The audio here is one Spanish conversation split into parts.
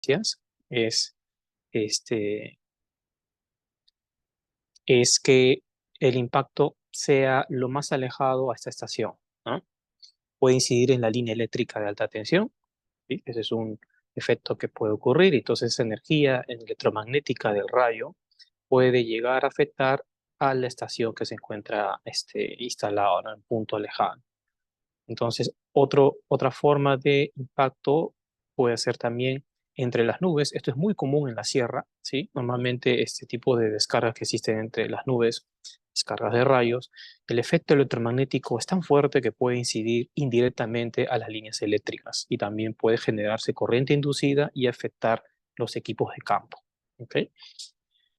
molestias este, es que el impacto sea lo más alejado a esta estación, ¿no? Puede incidir en la línea eléctrica de alta tensión, ¿sí? Ese es un efecto que puede ocurrir. Entonces, esa energía electromagnética del rayo puede llegar a afectar a la estación que se encuentra instalada, ¿no? En punto lejano. Entonces, otra forma de impacto puede ser también entre las nubes. Esto es muy común en la sierra, ¿sí? Normalmente este tipo de descargas que existen entre las nubes, descargas de rayos, el efecto electromagnético es tan fuerte que puede incidir indirectamente a las líneas eléctricas y también puede generarse corriente inducida y afectar los equipos de campo, ¿ok?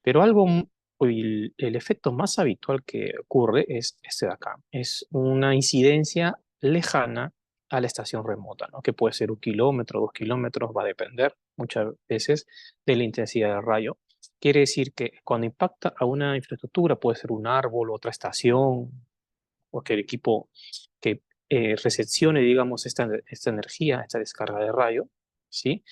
Pero el efecto más habitual que ocurre es este de acá. Es una incidencia lejana a la estación remota, ¿no? Que puede ser 1 kilómetro, 2 kilómetros, va a depender muchas veces de la intensidad del rayo. Quiere decir que cuando impacta a una infraestructura, puede ser un árbol, otra estación, cualquier equipo que recepcione, digamos, esta energía, esta descarga de rayo, ¿sí?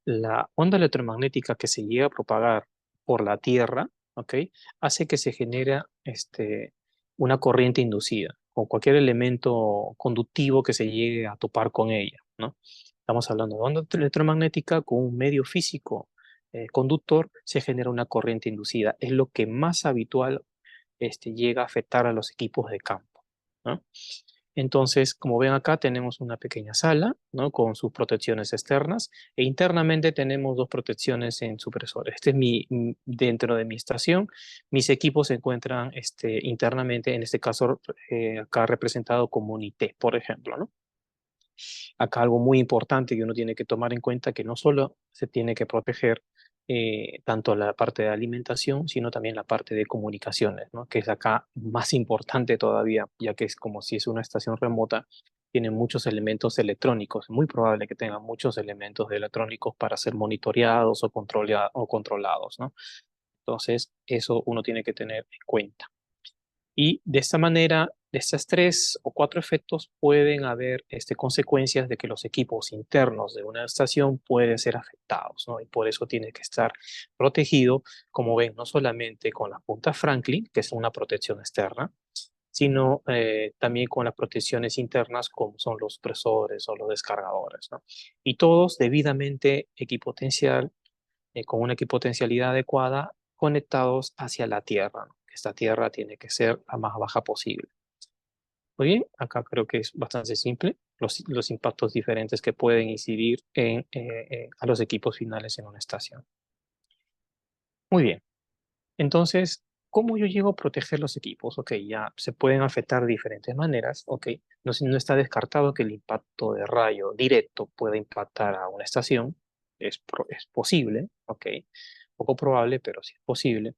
La onda electromagnética que se llega a propagar por la Tierra, ¿ok? Hace que se genere una corriente inducida o cualquier elemento conductivo que se llegue a topar con ella, ¿no? Estamos hablando de onda electromagnética con un medio físico conductor, se genera una corriente inducida. Es lo que más habitual llega a afectar a los equipos de campo, ¿no? Entonces, como ven acá, tenemos una pequeña sala, ¿no? Con sus protecciones externas e internamente tenemos dos protecciones en supresores. Dentro de mi estación, mis equipos se encuentran internamente, en este caso acá representado como un IT, por ejemplo, ¿no? Acá algo muy importante que uno tiene que tomar en cuenta que no solo se tiene que proteger tanto la parte de alimentación, sino también la parte de comunicaciones, ¿no? Que es acá más importante todavía, ya que es como si es una estación remota, tiene muchos elementos electrónicos, es muy probable que tenga muchos elementos electrónicos para ser monitoreados o controlados, ¿no? Entonces, eso uno tiene que tener en cuenta. Y de esta manera, de estos 3 o 4 efectos, pueden haber consecuencias de que los equipos internos de una estación pueden ser afectados, ¿no? Y por eso tiene que estar protegido, como ven, no solamente con la punta Franklin, que es una protección externa, sino también con las protecciones internas, como son los presores o los descargadores, ¿no? Y todos debidamente con una equipotencialidad adecuada, conectados hacia la Tierra, ¿no? Esta Tierra tiene que ser la más baja posible. Muy bien, acá creo que es bastante simple los impactos diferentes que pueden incidir a los equipos finales en una estación. Muy bien, entonces, ¿cómo yo llego a proteger los equipos? Ok, ya se pueden afectar de diferentes maneras. Ok, no está descartado que el impacto de rayo directo pueda impactar a una estación. Es posible, ok, poco probable, pero sí es posible.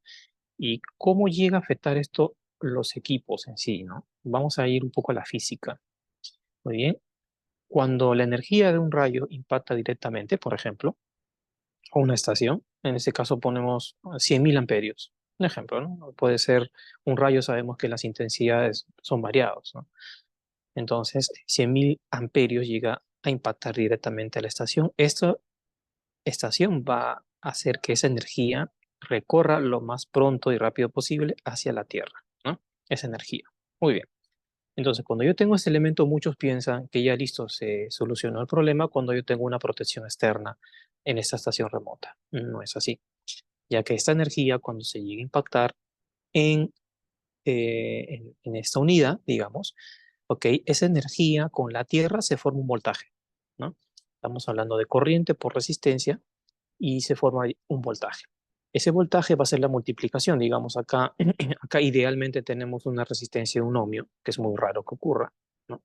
¿Y cómo llega a afectar esto los equipos en sí, ¿no? Vamos a ir un poco a la física. Muy bien. Cuando la energía de un rayo impacta directamente, por ejemplo, a una estación, en este caso ponemos 100.000 amperios, un ejemplo, ¿no? Puede ser un rayo, sabemos que las intensidades son variadas, ¿no? Entonces, 100.000 amperios llega a impactar directamente a la estación. Esta estación va a hacer que esa energía recorra lo más pronto y rápido posible hacia la Tierra, ¿no? Esa energía. Muy bien. Entonces, cuando yo tengo este elemento, muchos piensan que ya listo, se solucionó el problema cuando yo tengo una protección externa en esta estación remota. No es así, ya que esta energía, cuando se llega a impactar en, en esta unidad, digamos, ok, esa energía con la Tierra se forma un voltaje, ¿no? Estamos hablando de corriente por resistencia y se forma un voltaje. Ese voltaje va a ser la multiplicación, digamos, acá, acá idealmente tenemos una resistencia de un ohmio, que es muy raro que ocurra, ¿no?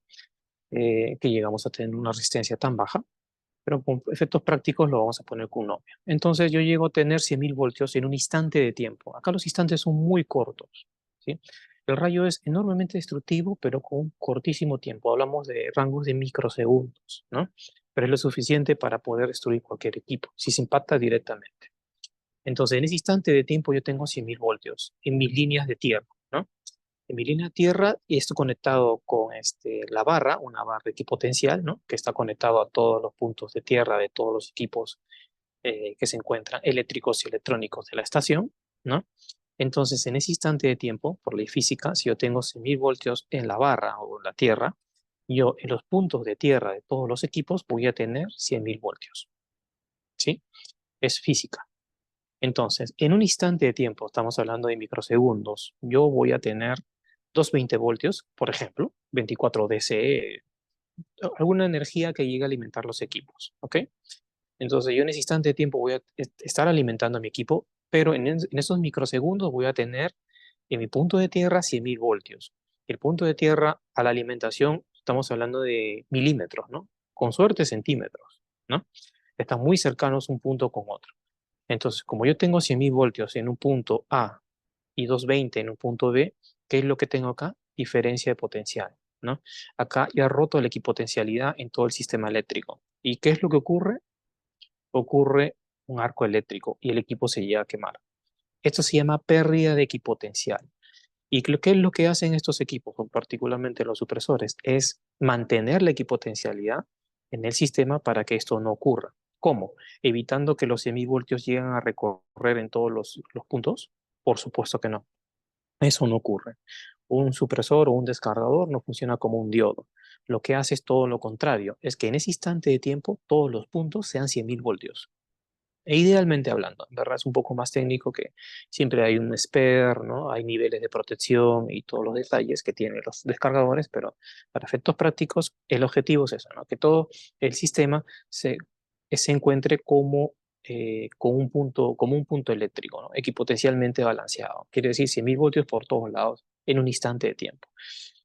Que llegamos a tener una resistencia tan baja, pero con efectos prácticos lo vamos a poner con un ohmio. Entonces yo llego a tener 100.000 voltios en un instante de tiempo. Acá los instantes son muy cortos, ¿sí? El rayo es enormemente destructivo, pero con un cortísimo tiempo. Hablamos de rangos de microsegundos, ¿no? Pero es lo suficiente para poder destruir cualquier equipo, si se impacta directamente. Entonces, en ese instante de tiempo yo tengo 100.000 voltios en mis líneas de tierra, ¿no? En mi línea de tierra y esto conectado con la barra, una barra equipotencial, ¿no? Que está conectado a todos los puntos de tierra de todos los equipos que se encuentran eléctricos y electrónicos de la estación, ¿no? Entonces, en ese instante de tiempo, por ley física, si yo tengo 100.000 voltios en la barra o en la tierra, yo en los puntos de tierra de todos los equipos voy a tener 100.000 voltios, ¿sí? Es física. Entonces, en un instante de tiempo, estamos hablando de microsegundos, yo voy a tener 220 voltios, por ejemplo, 24 DC, alguna energía que llegue a alimentar los equipos, ¿ok? Entonces yo en ese instante de tiempo voy a estar alimentando a mi equipo, pero en esos microsegundos voy a tener en mi punto de tierra 100.000 voltios. El punto de tierra a la alimentación, estamos hablando de milímetros, ¿no? Con suerte centímetros, ¿no? Están muy cercanos un punto con otro. Entonces, como yo tengo 100.000 voltios en un punto A y 220 en un punto B, ¿qué es lo que tengo acá? Diferencia de potencial, ¿no? Acá ya he roto la equipotencialidad en todo el sistema eléctrico. ¿Y qué es lo que ocurre? Ocurre un arco eléctrico y el equipo se llega a quemar. Esto se llama pérdida de equipotencial. ¿Y qué es lo que hacen estos equipos, particularmente los supresores? Es mantener la equipotencialidad en el sistema para que esto no ocurra. ¿Cómo? Evitando que los 100.000 voltios lleguen a recorrer en todos los puntos. Por supuesto que no. Eso no ocurre. Un supresor o un descargador no funciona como un diodo. Lo que hace es todo lo contrario. Es que en ese instante de tiempo todos los puntos sean 100.000 voltios. E idealmente hablando, en verdad es un poco más técnico que siempre hay un spare, ¿no? Hay niveles de protección y todos los detalles que tienen los descargadores, pero para efectos prácticos el objetivo es eso, ¿no? Que todo el sistema se encuentre como un punto eléctrico, ¿no? Equipotencialmente balanceado. Quiere decir 100.000 voltios por todos lados en un instante de tiempo.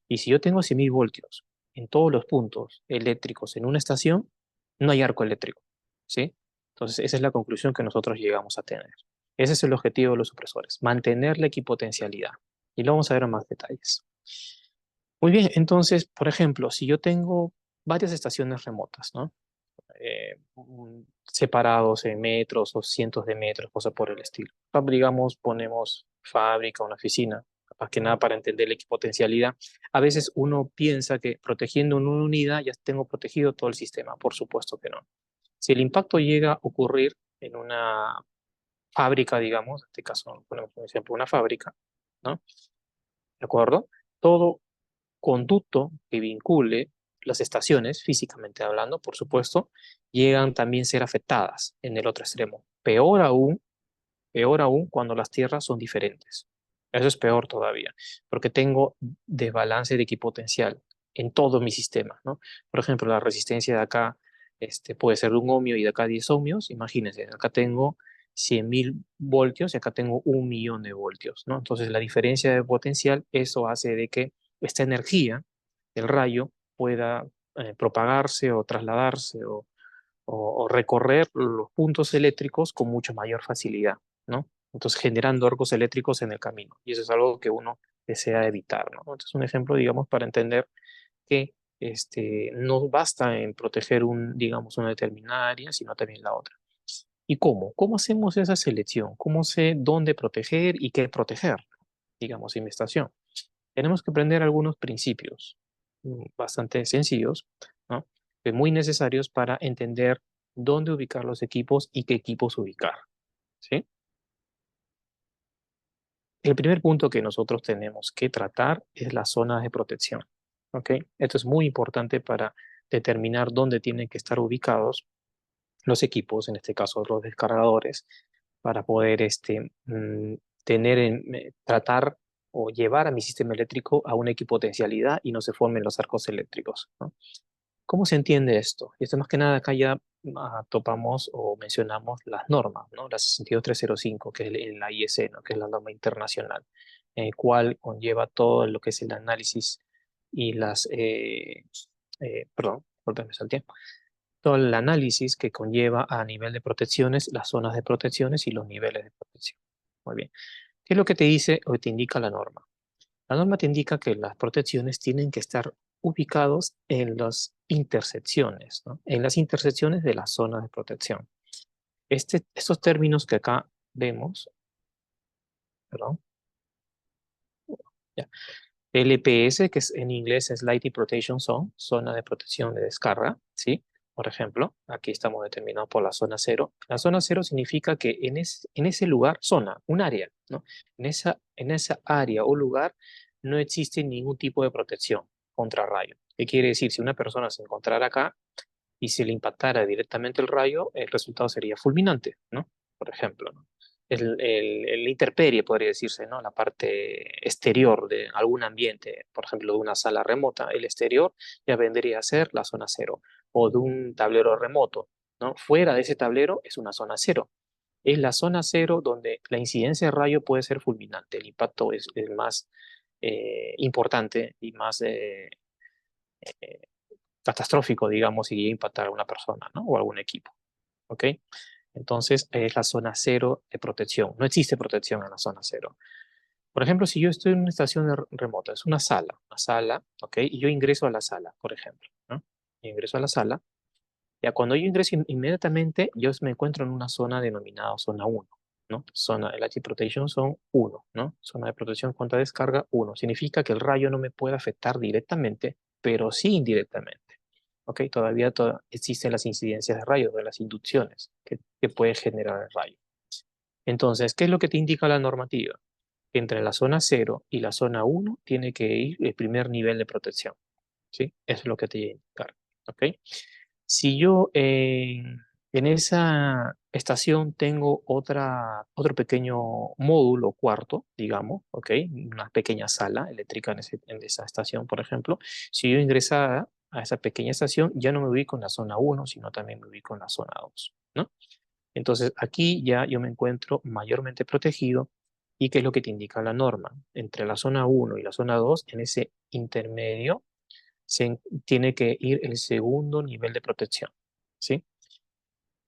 Y si yo tengo 100.000 voltios en todos los puntos eléctricos en una estación, no hay arco eléctrico, ¿sí? Entonces, esa es la conclusión que nosotros llegamos a tener. Ese es el objetivo de los supresores, mantener la equipotencialidad. Y lo vamos a ver en más detalles. Muy bien, entonces, por ejemplo, si yo tengo varias estaciones remotas, ¿no? Separados en metros o cientos de metros, cosas por el estilo. Digamos, ponemos fábrica, una oficina, más que nada para entender la equipotencialidad. A veces uno piensa que protegiendo una unidad ya tengo protegido todo el sistema. Por supuesto que no. Si el impacto llega a ocurrir en una fábrica, digamos, en este caso ponemos un ejemplo, una fábrica, ¿no? ¿De acuerdo? Todo conducto que vincule las estaciones, físicamente hablando, por supuesto, llegan también a ser afectadas en el otro extremo. Peor aún cuando las tierras son diferentes. Eso es peor todavía, porque tengo desbalance de equipotencial en todo mi sistema, ¿no? Por ejemplo, la resistencia de acá puede ser de 1 ohmio y de acá 10 ohmios. Imagínense, acá tengo 100.000 voltios y acá tengo 1 millón de voltios, ¿no? Entonces, la diferencia de potencial, eso hace de que esta energía, el rayo, pueda propagarse o trasladarse o recorrer los puntos eléctricos con mucha mayor facilidad, ¿no? Entonces, generando arcos eléctricos en el camino. Y eso es algo que uno desea evitar, ¿no? Entonces, un ejemplo, digamos, para entender que no basta en proteger digamos, una determinada área, sino también la otra. ¿Y cómo? ¿Cómo hacemos esa selección? ¿Cómo sé dónde proteger y qué proteger, digamos, en mi estación? Tenemos que aprender algunos principios bastante sencillos, ¿no? Muy necesarios para entender dónde ubicar los equipos y qué equipos ubicar, ¿sí? El primer punto que nosotros tenemos que tratar es la zona de protección, ¿ok? Esto es muy importante para determinar dónde tienen que estar ubicados los equipos, en este caso los descargadores, para poder tratar o llevar a mi sistema eléctrico a una equipotencialidad y no se formen los arcos eléctricos, ¿no? ¿Cómo se entiende esto? Y esto más que nada acá ya topamos o mencionamos las normas, ¿no? La 62305, que es la IEC, ¿no? Que es la norma internacional, cual conlleva todo lo que es el análisis y perdón, me salté. Todo el análisis que conlleva a nivel de protecciones, las zonas de protecciones y los niveles de protección. Muy bien. ¿Qué es lo que te dice o te indica la norma? La norma te indica que las protecciones tienen que estar ubicados en las intersecciones, ¿no? En las intersecciones de las zonas de protección. Estos términos que acá vemos, perdón, ya, LPS, que es, en inglés es Lighting Protection Zone, zona de protección de descarga, ¿sí? Por ejemplo, aquí estamos determinados por la zona cero. La zona cero significa que en ese lugar, zona, un área, ¿no? En esa área o lugar no existe ningún tipo de protección contra rayos. ¿Qué quiere decir? Si una persona se encontrara acá y se le impactara directamente el rayo, el resultado sería fulminante, ¿no? Por ejemplo, ¿no? El intemperie, podría decirse, ¿no? La parte exterior de algún ambiente, por ejemplo, de una sala remota, el exterior ya vendría a ser la zona cero, o de un tablero remoto, ¿no? Fuera de ese tablero es una zona cero. Es la zona cero donde la incidencia de rayo puede ser fulminante, el impacto es más importante y más catastrófico, digamos, si llega a impactar a una persona, ¿no? O algún equipo, ¿ok? Entonces es la zona cero de protección. No existe protección en la zona cero. Por ejemplo, si yo estoy en una estación remota, es una sala, ¿ok? Y yo ingreso a la sala, por ejemplo, ¿no? Yo ingreso a la sala. Ya cuando yo ingreso inmediatamente, yo me encuentro en una zona denominada zona uno, ¿no? Zona, el H protection son uno, ¿no? Zona de protección contra descarga uno. Significa que el rayo no me puede afectar directamente, pero sí indirectamente. ¿Ok? Todavía existen las incidencias de rayos, de las inducciones que puede generar el rayo. Entonces, ¿qué es lo que te indica la normativa? Entre la zona cero y la zona uno tiene que ir el primer nivel de protección. ¿Sí? Eso es lo que te llega a indicar. ¿Ok? Si yo en esa estación tengo otro pequeño módulo, cuarto, digamos, ¿ok? Una pequeña sala eléctrica en esa estación, por ejemplo. Si yo ingresara a esa pequeña estación, ya no me ubico en la zona uno, sino también me ubico en la zona 2, ¿no? Entonces aquí ya yo me encuentro mayormente protegido. ¿Y qué es lo que te indica la norma? Entre la zona uno y la zona 2, en ese intermedio, tiene que ir el segundo nivel de protección, ¿sí?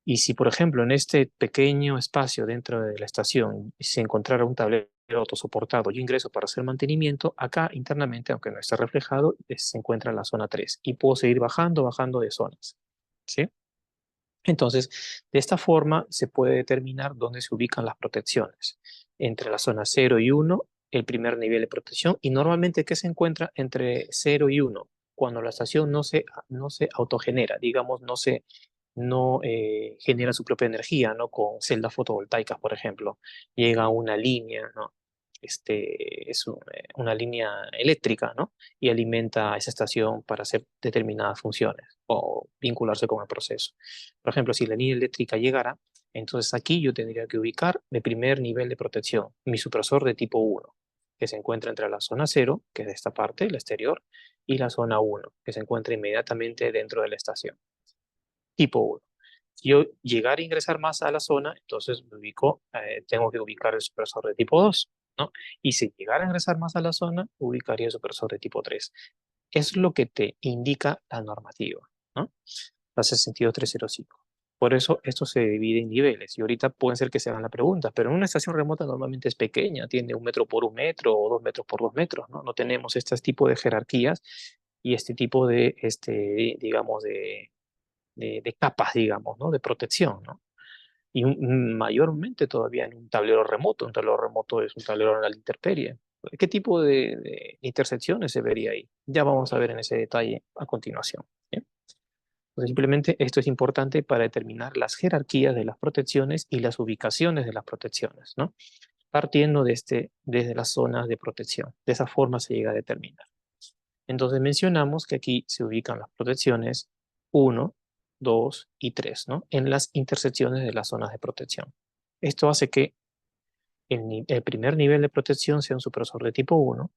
Y si, por ejemplo, en este pequeño espacio dentro de la estación se encontrara un tablero autosoportado, yo ingreso para hacer mantenimiento, acá internamente, aunque no esté reflejado, se encuentra la zona 3 y puedo seguir bajando de zonas, ¿sí? Entonces, de esta forma se puede determinar dónde se ubican las protecciones. Entre la zona cero y uno, el primer nivel de protección, y normalmente, ¿qué se encuentra entre cero y uno? Cuando la estación no se autogenera, digamos, no genera su propia energía, ¿no? Con celdas fotovoltaicas, por ejemplo. Llega una línea, ¿no? Una línea eléctrica, ¿no? Y alimenta a esa estación para hacer determinadas funciones o vincularse con el proceso. Por ejemplo, si la línea eléctrica llegara, entonces aquí yo tendría que ubicar mi primer nivel de protección, mi supresor de tipo uno, que se encuentra entre la zona cero, que es de esta parte, el exterior, y la zona uno, que se encuentra inmediatamente dentro de la estación. Tipo uno. Si yo llegar a ingresar más a la zona, entonces tengo que ubicar el supresor de tipo 2, ¿no? Y si llegara a ingresar más a la zona, ubicaría el supresor de tipo 3. Es lo que te indica la normativa, ¿no? La 62305. Por eso esto se divide en niveles. Y ahorita pueden ser que se hagan la pregunta, pero en una estación remota normalmente es pequeña, tiene 1 metro por 1 metro o 2 metros por 2 metros, ¿no? No tenemos este tipo de jerarquías y este tipo de, digamos, de capas, digamos, ¿no? De protección, ¿no? Y mayormente todavía en un tablero remoto. Un tablero remoto es un tablero en la intemperie. ¿Qué tipo de intersecciones se vería ahí? Ya vamos a ver en ese detalle a continuación. ¿Bien? Entonces, simplemente esto es importante para determinar las jerarquías de las protecciones y las ubicaciones de las protecciones, ¿no? Partiendo desde las zonas de protección. De esa forma se llega a determinar. Entonces mencionamos que aquí se ubican las protecciones 1, 2 y 3, ¿no? En las intersecciones de las zonas de protección. Esto hace que el primer nivel de protección sea un supresor de tipo 1,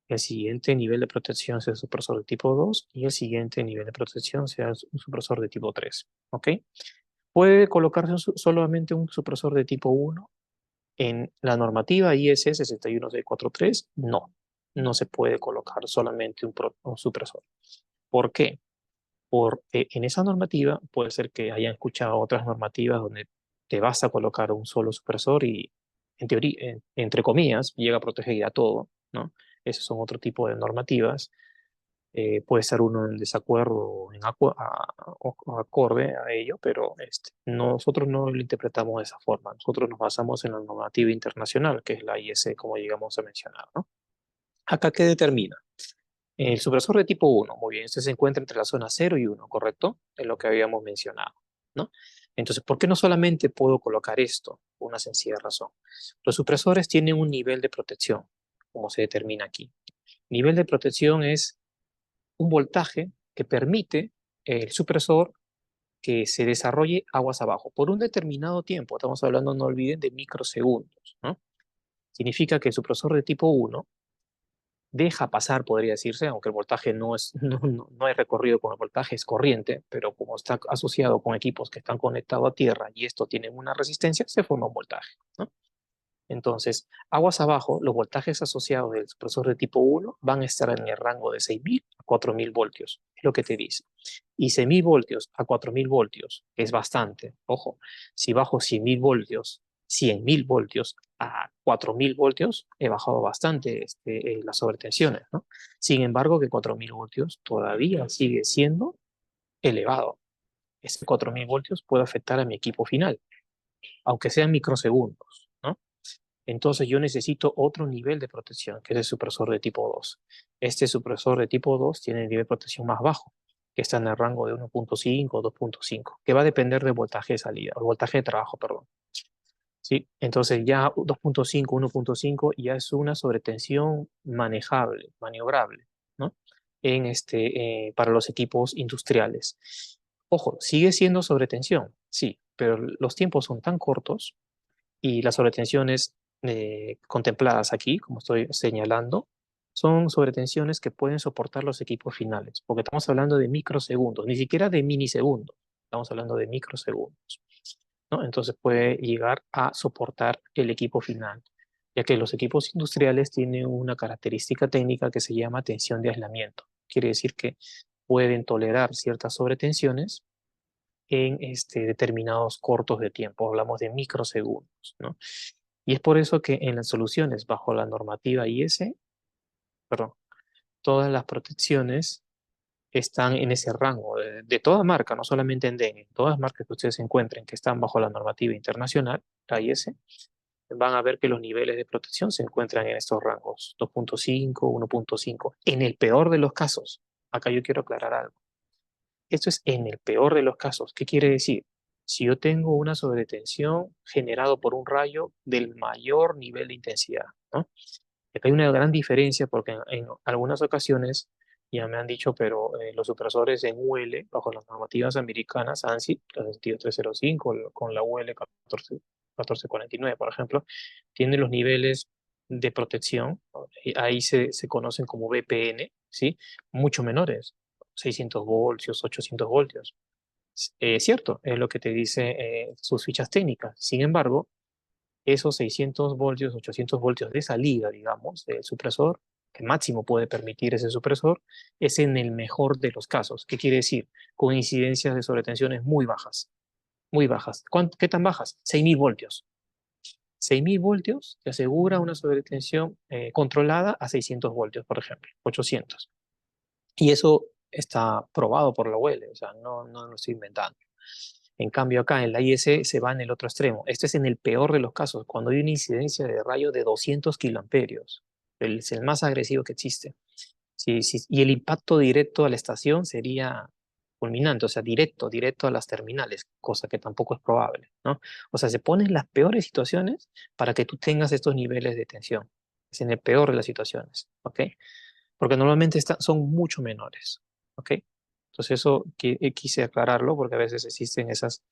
el siguiente nivel de protección sea un supresor de tipo 2 y el siguiente nivel de protección sea un supresor de tipo 3, ¿ok? ¿Puede colocarse solamente un supresor de tipo 1 en la normativa IS 61643? No, no se puede colocar solamente un supresor. ¿Por qué? Porque en esa normativa puede ser que hayan escuchado otras normativas donde te vas a colocar un solo supresor y, en teoría, entre comillas, llega a proteger a todo, ¿no? Esos son otro tipo de normativas. Puede ser uno en desacuerdo o acorde a ello, pero nosotros no lo interpretamos de esa forma. Nosotros nos basamos en la normativa internacional, que es la IS, como llegamos a mencionar, ¿no? Acá, ¿qué determina? El supresor de tipo 1, muy bien, este se encuentra entre la zona 0 y 1, ¿correcto? Es lo que habíamos mencionado, ¿no? Entonces, ¿por qué no solamente puedo colocar esto? Por una sencilla razón. Los supresores tienen un nivel de protección, como se determina aquí. Nivel de protección es un voltaje que permite el supresor que se desarrolle aguas abajo por un determinado tiempo. Estamos hablando, no olviden, de microsegundos, ¿no? Significa que el supresor de tipo 1 deja pasar, podría decirse, aunque el voltaje no es, no hay recorrido con el voltaje, es corriente, pero como está asociado con equipos que están conectados a tierra y esto tiene una resistencia, se forma un voltaje, ¿no? Entonces, aguas abajo, los voltajes asociados del supresor de tipo 1 van a estar en el rango de 6.000 a 4.000 voltios, es lo que te dice. Y 6.000 voltios a 4.000 voltios es bastante. Ojo, si bajo 100.000 voltios, 100.000 voltios a 4.000 voltios, he bajado bastante las sobretensiones, ¿no? Sin embargo, que 4.000 voltios todavía sigue siendo elevado. Ese 4.000 voltios puede afectar a mi equipo final, aunque sean microsegundos, ¿no? Entonces yo necesito otro nivel de protección, que es el supresor de tipo 2. Este supresor de tipo 2 tiene el nivel de protección más bajo, que está en el rango de 1.5 o 2.5, que va a depender del voltaje de salida, o voltaje de trabajo, perdón. ¿Sí? Entonces ya 2.5, 1.5 ya es una sobretensión manejable, maniobrable, ¿no? Para los equipos industriales. Ojo, sigue siendo sobretensión, sí, pero los tiempos son tan cortos y las sobretensiones contempladas aquí, como estoy señalando, son sobretensiones que pueden soportar los equipos finales, porque estamos hablando de microsegundos, ni siquiera de minisegundos, estamos hablando de microsegundos, ¿no? Entonces puede llegar a soportar el equipo final, ya que los equipos industriales tienen una característica técnica que se llama tensión de aislamiento. Quiere decir que pueden tolerar ciertas sobretensiones en determinados cortos de tiempo, hablamos de microsegundos, ¿no? Y es por eso que en las soluciones bajo la normativa IS, perdón, todas las protecciones están en ese rango de toda marca, no solamente en DEN, en todas las marcas que ustedes encuentren que están bajo la normativa internacional, la IS, van a ver que los niveles de protección se encuentran en estos rangos, 2.5, 1.5, en el peor de los casos. Acá yo quiero aclarar algo. Esto es en el peor de los casos. ¿Qué quiere decir? Si yo tengo una sobretensión generado por un rayo del mayor nivel de intensidad, ¿no? Acá hay una gran diferencia porque en algunas ocasiones ya me han dicho, pero los supresores en UL, bajo las normativas americanas, ANSI, la 27305, con la UL 1449, por ejemplo, tienen los niveles de protección, ¿no? Y ahí se conocen como VPN, ¿sí? Mucho menores, 600 voltios, 800 voltios. Cierto, es lo que te dice sus fichas técnicas. Sin embargo, esos 600 voltios, 800 voltios de salida, digamos, del supresor, que máximo puede permitir ese supresor, es en el mejor de los casos. ¿Qué quiere decir? Con incidencias de sobretensiones muy bajas. Muy bajas. ¿Qué tan bajas? 6.000 voltios. 6.000 voltios te asegura una sobretensión controlada a 600 voltios, por ejemplo, 800. Y eso está probado por la UL, o sea, no lo estoy inventando. En cambio, acá en la IS se va en el otro extremo. Este es en el peor de los casos, cuando hay una incidencia de rayo de 200 kiloamperios. Es el más agresivo que existe. Sí, sí, y el impacto directo a la estación sería fulminante, o sea, directo a las terminales, cosa que tampoco es probable, ¿no? O sea, se ponen las peores situaciones para que tú tengas estos niveles de tensión. Es en el peor de las situaciones, ¿ok? Porque normalmente son mucho menores, ¿ok? Entonces eso quise aclararlo porque a veces existen esas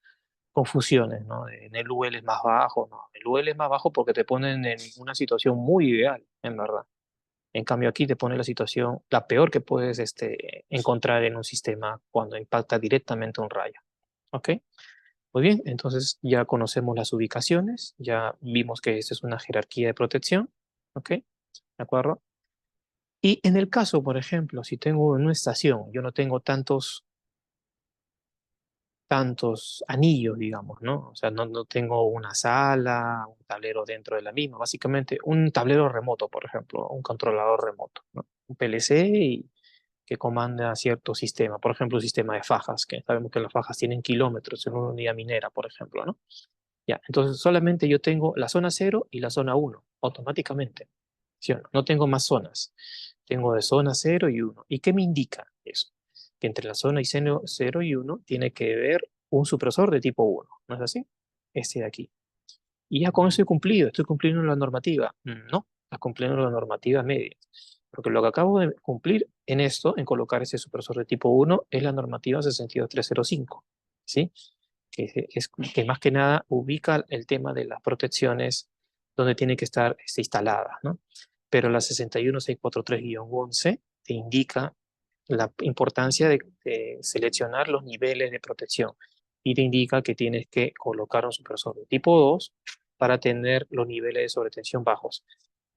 confusiones, ¿no? En el UL es más bajo, no, el UL es más bajo porque te ponen en una situación muy ideal, en verdad. En cambio aquí te pone la situación, la peor que puedes encontrar en un sistema cuando impacta directamente un rayo, ¿ok? Muy bien, entonces ya conocemos las ubicaciones, ya vimos que esta es una jerarquía de protección, ¿ok? ¿De acuerdo? Y en el caso, por ejemplo, si tengo en una estación, yo no tengo tantos anillos, digamos, ¿no? O sea, no tengo una sala, un tablero dentro de la misma, básicamente un tablero remoto, por ejemplo, un controlador remoto, ¿no? Un PLC y que comanda cierto sistema, por ejemplo, un sistema de fajas, que sabemos que las fajas tienen kilómetros en una unidad minera, por ejemplo, ¿no? Ya, entonces solamente yo tengo la zona 0 y la zona 1, automáticamente, ¿sí o no? No tengo más zonas. Tengo de zona 0 y 1. ¿Y qué me indica eso? Que entre la zona y 0 y 1 tiene que haber un supresor de tipo 1. ¿No es así? Este de aquí. Y ya con eso he cumplido. ¿Estoy cumpliendo la normativa? No, está cumpliendo la normativa media. Porque lo que acabo de cumplir en esto, en colocar ese supresor de tipo 1, es la normativa 62305. ¿Sí? Que más que nada ubica el tema de las protecciones donde tiene que estar instalada, ¿no? Pero la 61643-11 te indica la importancia de seleccionar los niveles de protección y te indica que tienes que colocar un supresor de tipo 2 para tener los niveles de sobretensión bajos.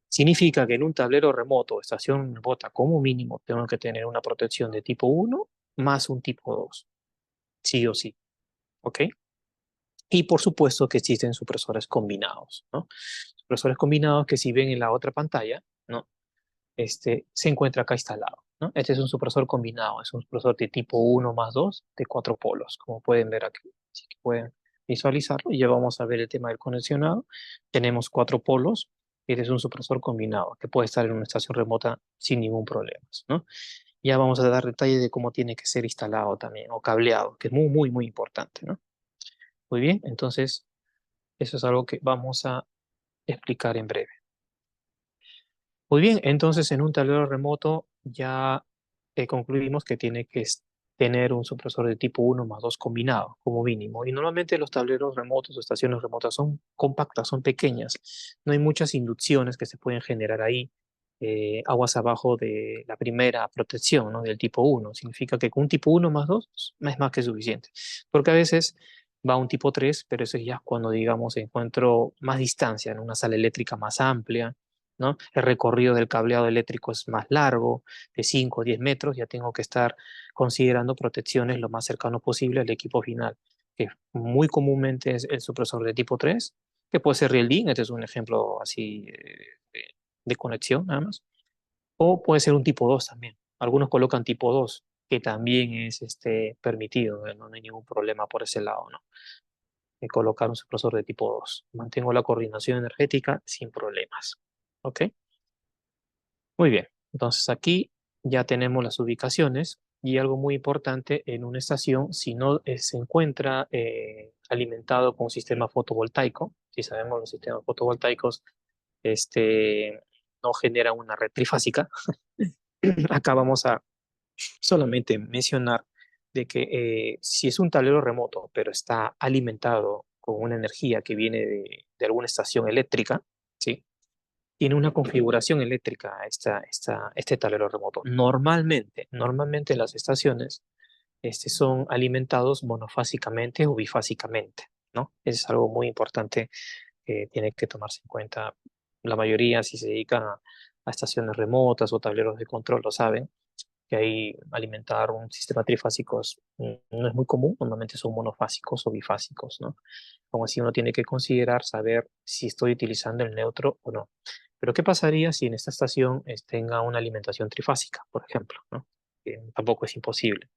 Significa que en un tablero remoto o estación remota, como mínimo, tengo que tener una protección de tipo 1 más un tipo 2, sí o sí, ¿ok? Y por supuesto que existen supresores combinados, ¿no? Supresores combinados que si ven en la otra pantalla, ¿no? Se encuentra acá instalado, ¿no? Este es un supresor combinado, es un supresor de tipo 1 más 2 de 4 polos, como pueden ver aquí. Así que pueden visualizarlo y ya vamos a ver el tema del conexionado. Tenemos 4 polos, este es un supresor combinado que puede estar en una estación remota sin ningún problema, ¿no? Ya vamos a dar detalles de cómo tiene que ser instalado también o cableado, que es muy, muy, muy importante, ¿no? Muy bien, entonces eso es algo que vamos a explicar en breve. Muy bien, entonces en un tablero remoto ya concluimos que tiene que tener un supresor de tipo 1 más 2 combinado, como mínimo. Y normalmente los tableros remotos o estaciones remotas son compactas, son pequeñas. No hay muchas inducciones que se pueden generar ahí, aguas abajo de la primera protección, ¿no? Del tipo 1. Significa que con un tipo 1 más 2 es más que suficiente. Porque a veces va un tipo 3, pero eso ya es cuando, digamos, encuentro más distancia en una sala eléctrica más amplia, ¿no? El recorrido del cableado eléctrico es más largo, de 5 o 10 metros, ya tengo que estar considerando protecciones lo más cercano posible al equipo final, que muy comúnmente es el supresor de tipo 3, que puede ser Real-D, este es un ejemplo así de conexión nada más, o puede ser un tipo 2 también. Algunos colocan tipo 2, que también es permitido, no hay ningún problema por ese lado, ¿no? Colocar un supresor de tipo 2. Mantengo la coordinación energética sin problemas. ¿Ok? Muy bien. Entonces aquí ya tenemos las ubicaciones y algo muy importante en una estación, si no se encuentra alimentado con un sistema fotovoltaico, si sabemos los sistemas fotovoltaicos no generan una red trifásica. Acá vamos a solamente mencionar de que si es un tablero remoto, pero está alimentado con una energía que viene de alguna estación eléctrica, ¿sí? Tiene una configuración eléctrica este tablero remoto. Normalmente las estaciones son alimentados monofásicamente o bifásicamente, ¿no? Es algo muy importante que tiene que tomarse en cuenta. La mayoría, si se dedican a estaciones remotas o tableros de control, lo saben, que ahí alimentar un sistema trifásico no es muy común, normalmente son monofásicos o bifásicos, ¿no? Como así uno tiene que considerar, saber si estoy utilizando el neutro o no. Pero ¿qué pasaría si en esta estación tenga una alimentación trifásica, por ejemplo, ¿no? Que tampoco es imposible,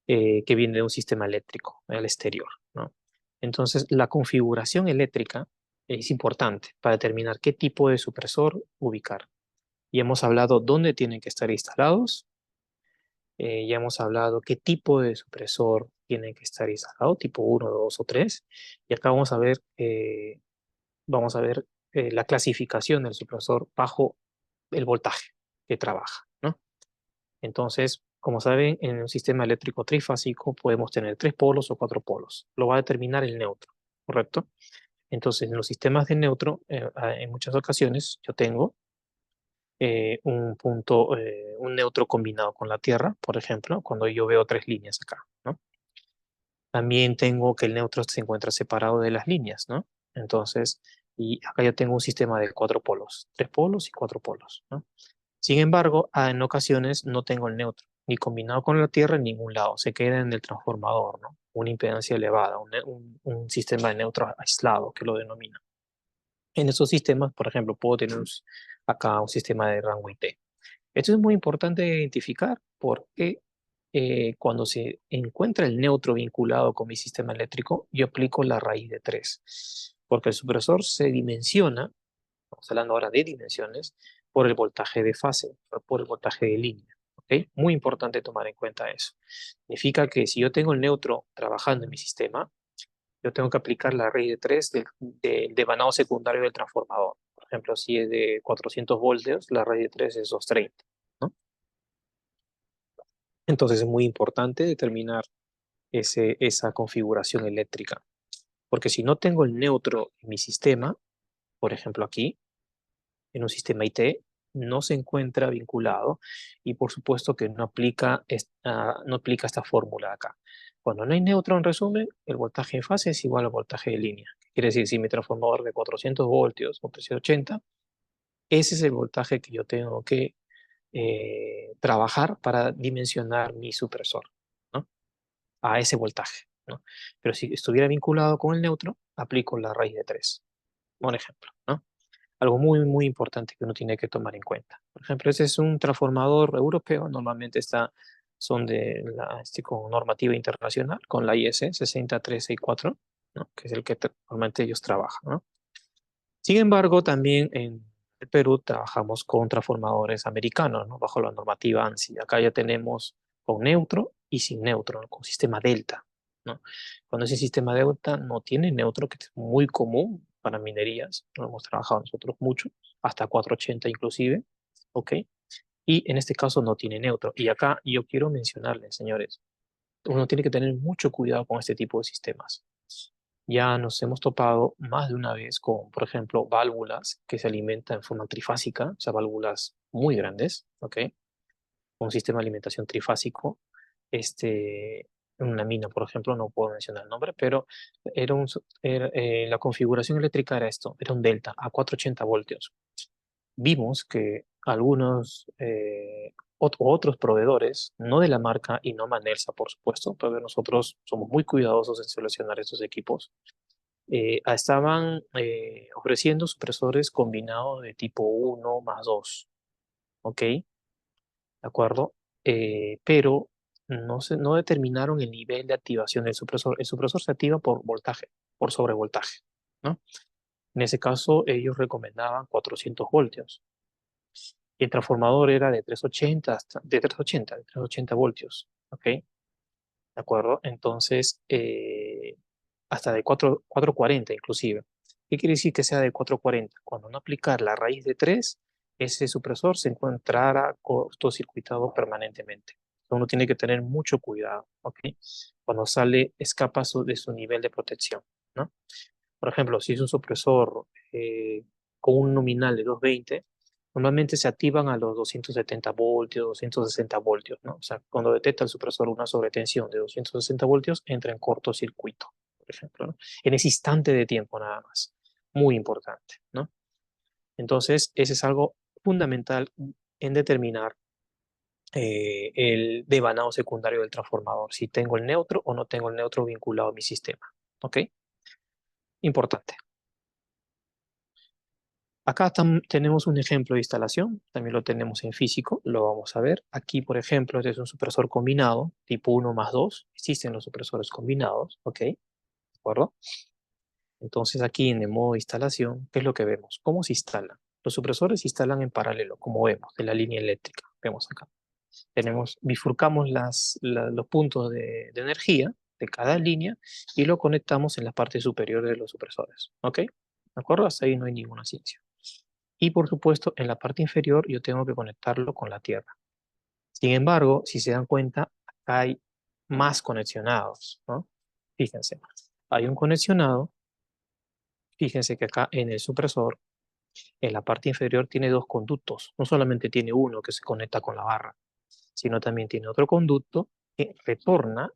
que viene de un sistema eléctrico al exterior, ¿no? Entonces, la configuración eléctrica es importante para determinar qué tipo de supresor ubicar. Y hemos hablado dónde tienen que estar instalados, ya hemos hablado qué tipo de supresor tiene que estar instalado, tipo 1, 2 o 3. Y acá vamos a ver la clasificación del supresor bajo el voltaje que trabaja, ¿no? Entonces, como saben, en un sistema eléctrico trifásico podemos tener 3 polos o 4 polos. Lo va a determinar el neutro, ¿correcto? Entonces, en los sistemas de neutro, en muchas ocasiones yo tengo un neutro combinado con la Tierra, por ejemplo, cuando yo veo 3 líneas acá, ¿no? También tengo que el neutro se encuentra separado de las líneas, ¿no? Entonces, y acá yo tengo un sistema de 4 polos, 3 polos y 4 polos, ¿no? Sin embargo, en ocasiones no tengo el neutro, ni combinado con la Tierra en ningún lado, se queda en el transformador, ¿no? Una impedancia elevada, un sistema de neutro aislado que lo denomina. En esos sistemas, por ejemplo, puedo tener acá un sistema de rango IT. Esto es muy importante de identificar porque cuando se encuentra el neutro vinculado con mi sistema eléctrico, yo aplico la raíz de 3, porque el supresor se dimensiona, estamos hablando ahora de dimensiones, por el voltaje de fase, por el voltaje de línea. ¿Ok? Muy importante tomar en cuenta eso. Significa que si yo tengo el neutro trabajando en mi sistema, yo tengo que aplicar la raíz de 3 del devanado secundario del transformador. Por ejemplo, si es de 400 voltios, la raíz de 3 es 230, ¿no? Entonces es muy importante determinar esa configuración eléctrica, porque si no tengo el neutro en mi sistema, por ejemplo aquí, en un sistema IT, no se encuentra vinculado y por supuesto que no aplica esta fórmula acá. Cuando no hay neutro, en resumen, el voltaje en fase es igual al voltaje de línea. Quiere decir, si mi transformador de 400 voltios o 380, ese es el voltaje que yo tengo que trabajar para dimensionar mi supresor, ¿no? A ese voltaje, ¿no? Pero si estuviera vinculado con el neutro, aplico la raíz de 3, por ejemplo, ¿no? Algo muy, muy importante que uno tiene que tomar en cuenta. Por ejemplo, ese es un transformador europeo, normalmente son con normativa internacional, con la IS 60364, ¿no? Que es el que normalmente ellos trabajan, ¿no? Sin embargo, también en el Perú trabajamos con transformadores americanos, ¿no? Bajo la normativa ANSI. Acá ya tenemos con neutro y sin neutro, ¿no? Con sistema delta, ¿no? Cuando ese sistema delta no tiene neutro, que es muy común para minerías, lo hemos trabajado nosotros mucho, hasta 480 inclusive, ¿ok? Y en este caso no tiene neutro. Y acá yo quiero mencionarles, señores, uno tiene que tener mucho cuidado con este tipo de sistemas. Ya nos hemos topado más de una vez con, por ejemplo, válvulas que se alimentan en forma trifásica, o sea, válvulas muy grandes, ¿ok? Un sistema de alimentación trifásico, en una mina, por ejemplo, no puedo mencionar el nombre, pero la configuración eléctrica era esto, era un delta a 480 voltios. Vimos que algunos otros proveedores, no de la marca y no Manelsa, por supuesto, pero nosotros somos muy cuidadosos en seleccionar estos equipos, estaban ofreciendo supresores combinados de tipo 1 más 2, ¿ok? ¿De acuerdo? Pero no determinaron el nivel de activación del supresor. El supresor se activa por voltaje, por sobrevoltaje, ¿no? En ese caso, ellos recomendaban 400 voltios. Y el transformador era de 380, de 380 voltios, ¿ok? ¿De acuerdo? Entonces, hasta de 440 inclusive. ¿Qué quiere decir que sea de 440? Cuando no aplicar la raíz de 3, ese supresor se encontrará cortocircuitado permanentemente. Uno tiene que tener mucho cuidado, ¿ok? Cuando sale, escapa de su nivel de protección, ¿no? Por ejemplo, si es un supresor con un nominal de 220, normalmente se activan a los 270 voltios, 260 voltios, ¿no? O sea, cuando detecta el supresor una sobretensión de 260 voltios, entra en cortocircuito, por ejemplo, ¿no? En ese instante de tiempo nada más. Muy importante, ¿no? Entonces, ese es algo fundamental en determinar el devanado secundario del transformador, si tengo el neutro o no tengo el neutro vinculado a mi sistema, ¿ok? Importante. Acá tenemos un ejemplo de instalación, también lo tenemos en físico, lo vamos a ver. Aquí, por ejemplo, este es un supresor combinado, tipo 1 más 2. Existen los supresores combinados, ¿ok? ¿De acuerdo? Entonces aquí en el modo de instalación, ¿qué es lo que vemos? ¿Cómo se instalan? Los supresores se instalan en paralelo, como vemos, de la línea eléctrica. Vemos acá. Bifurcamos los puntos de energía de cada línea y lo conectamos en la parte superior de los supresores, ¿ok? ¿De acuerdo? Hasta ahí no hay ninguna ciencia. Y por supuesto, en la parte inferior yo tengo que conectarlo con la tierra. Sin embargo, si se dan cuenta, acá hay más conexionados, ¿no? Fíjense, hay un conexionado, fíjense que acá en el supresor, en la parte inferior tiene dos conductos. No solamente tiene uno que se conecta con la barra, sino también tiene otro conducto que retorna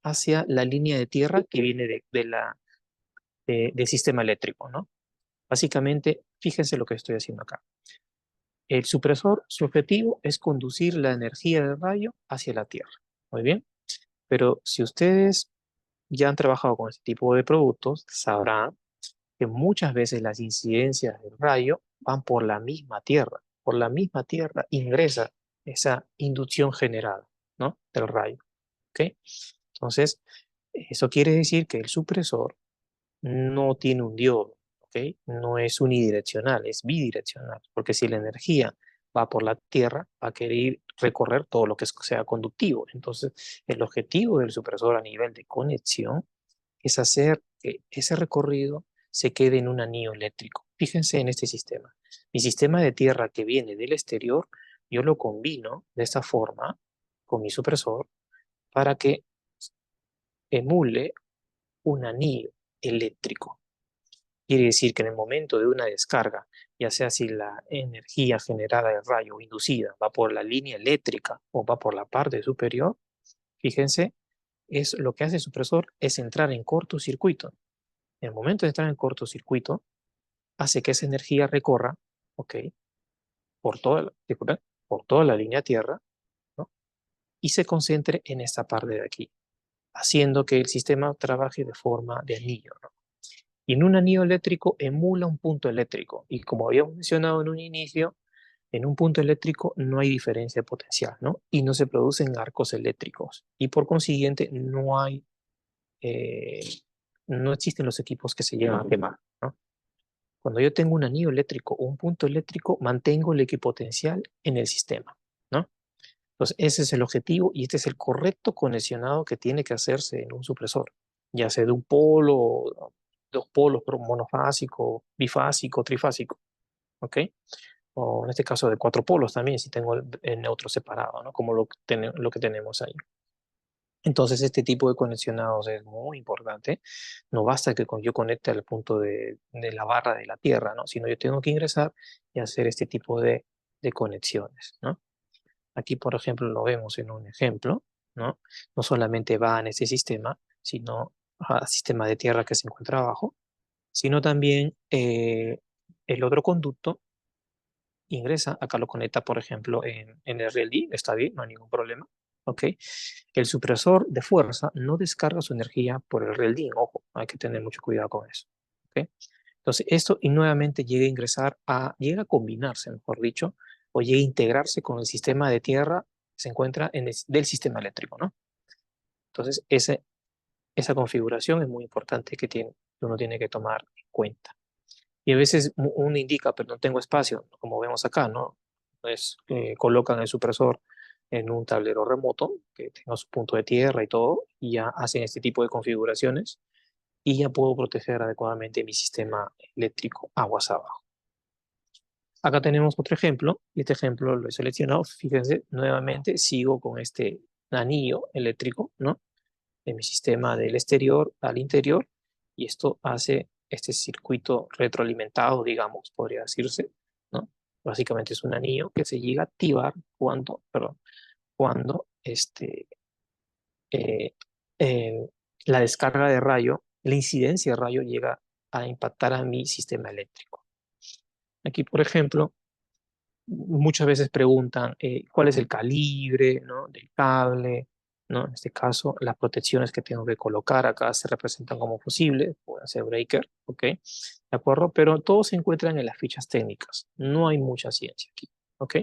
hacia la línea de tierra que viene del sistema eléctrico, ¿no? Básicamente, fíjense lo que estoy haciendo acá. El supresor, su objetivo es conducir la energía del rayo hacia la Tierra. Muy bien. Pero si ustedes ya han trabajado con este tipo de productos, sabrán que muchas veces las incidencias del rayo van por la misma Tierra. Por la misma Tierra ingresa esa inducción generada, ¿no? Del rayo. ¿Ok? Entonces, eso quiere decir que el supresor no tiene un diodo. ¿ok? No es unidireccional, es bidireccional, porque si la energía va por la Tierra, va a querer recorrer todo lo que sea conductivo. Entonces, el objetivo del supresor a nivel de conexión es hacer que ese recorrido se quede en un anillo eléctrico. Fíjense en este sistema. Mi sistema de tierra que viene del exterior, yo lo combino de esta forma con mi supresor para que emule un anillo eléctrico. Quiere decir que en el momento de una descarga, ya sea si la energía generada del rayo o inducida va por la línea eléctrica o va por la parte superior, fíjense, es lo que hace el supresor es entrar en cortocircuito. En el momento de entrar en cortocircuito, hace que esa energía recorra, ¿ok? Disculpen, por toda la línea tierra, ¿no? Y se concentre en esta parte de aquí, haciendo que el sistema trabaje de forma de anillo, ¿no? Y en un anillo eléctrico emula un punto eléctrico. Y como habíamos mencionado en un inicio, en un punto eléctrico no hay diferencia de potencial, ¿no? Y no se producen arcos eléctricos. Y por consiguiente eh, no existen los equipos que se llegan a quemar, ¿no? Cuando yo tengo un anillo eléctrico o un punto eléctrico, mantengo el equipotencial en el sistema, ¿no? Entonces, ese es el objetivo y este es el correcto conexionado que tiene que hacerse en un supresor, ya sea de un polo, dos polos, pero monofásico, bifásico, trifásico, ¿ok? O en este caso de cuatro polos también, si tengo el neutro separado, ¿no? Como lo que tenemos ahí. Entonces, este tipo de conexionados es muy importante. No basta que yo conecte al punto de la barra de la Tierra, ¿no? Sino yo tengo que ingresar y hacer este tipo de conexiones, ¿no? Aquí, por ejemplo, lo vemos en un ejemplo, ¿no? No solamente va en este sistema, sino al sistema de tierra que se encuentra abajo, sino también el otro conducto ingresa, acá lo conecta, por ejemplo, en el RLD, está bien, no hay ningún problema, ¿ok? El supresor de fuerza no descarga su energía por el RLD, ojo, hay que tener mucho cuidado con eso, ¿ok? Entonces, esto y nuevamente llega a llega a combinarse, mejor dicho, o llega a integrarse con el sistema de tierra que se encuentra del sistema eléctrico, ¿no? Entonces, esa configuración es muy importante que uno tiene que tomar en cuenta. Y a veces uno indica, pero no tengo espacio, como vemos acá, ¿no? Pues colocan el supresor en un tablero remoto que tenga su punto de tierra y todo, y ya hacen este tipo de configuraciones y ya puedo proteger adecuadamente mi sistema eléctrico aguas abajo. Acá tenemos otro ejemplo, y este ejemplo lo he seleccionado. Fíjense, nuevamente sigo con este anillo eléctrico, ¿no? De mi sistema del exterior al interior, y esto hace este circuito retroalimentado, digamos, podría decirse, ¿no? Básicamente es un anillo que se llega a activar cuando eh, eh, la descarga de rayo, la incidencia de rayo llega a impactar a mi sistema eléctrico. Aquí, por ejemplo, muchas veces preguntan cuál es el calibre, ¿no? Del cable, ¿no? En este caso, las protecciones que tengo que colocar acá se representan como fusibles, pueden ser breaker, ¿ok? ¿De acuerdo? Pero todo se encuentra en las fichas técnicas, no hay mucha ciencia aquí, ¿ok?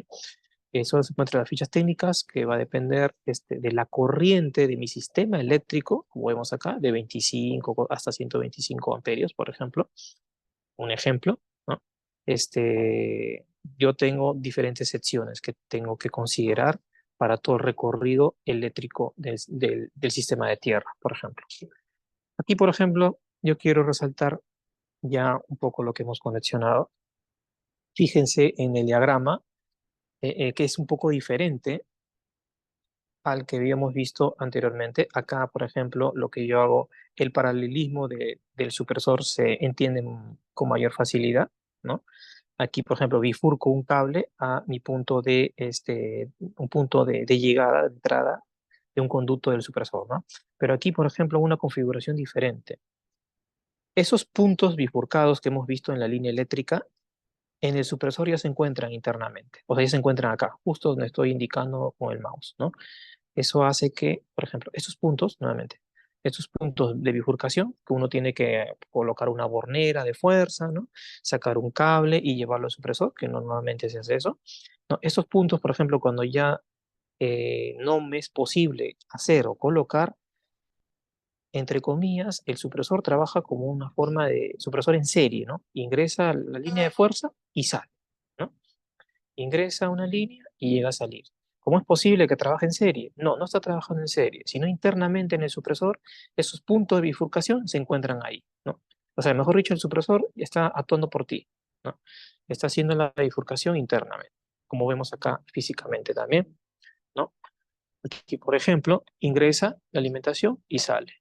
Eso se encuentra en las fichas técnicas que va a depender de la corriente de mi sistema eléctrico, como vemos acá, de 25 hasta 125 amperios, por ejemplo. Un ejemplo, ¿no? Yo tengo diferentes secciones que tengo que considerar para todo el recorrido eléctrico del sistema de tierra, por ejemplo. Aquí, por ejemplo, yo quiero resaltar ya un poco lo que hemos conexionado. Fíjense en el diagrama, que es un poco diferente al que habíamos visto anteriormente. Acá, por ejemplo, lo que yo hago, el paralelismo del supresor se entiende con mayor facilidad, ¿no? Aquí, por ejemplo, bifurco un cable a mi punto un punto de llegada, de entrada de un conducto del supresor, ¿no? Pero aquí, por ejemplo, una configuración diferente. Esos puntos bifurcados que hemos visto en la línea eléctrica, en el supresor ya se encuentran internamente, o sea, ya se encuentran acá, justo donde estoy indicando con el mouse, ¿no? Eso hace que, por ejemplo, estos puntos, nuevamente, estos puntos de bifurcación, que uno tiene que colocar una bornera de fuerza, ¿no? Sacar un cable y llevarlo al supresor, que normalmente se hace eso. No, estos puntos, por ejemplo, cuando ya no me es posible hacer o colocar, entre comillas, el supresor trabaja como una forma de supresor en serie, ¿no? Ingresa a la línea de fuerza y sale, ¿no? Ingresa a una línea y llega a salir. ¿Cómo es posible que trabaje en serie? No, no está trabajando en serie, sino internamente en el supresor, esos puntos de bifurcación se encuentran ahí, ¿no? O sea, mejor dicho, el supresor está actuando por ti, ¿no? Está haciendo la bifurcación internamente, como vemos acá físicamente también, ¿no? Aquí, por ejemplo, ingresa la alimentación y sale.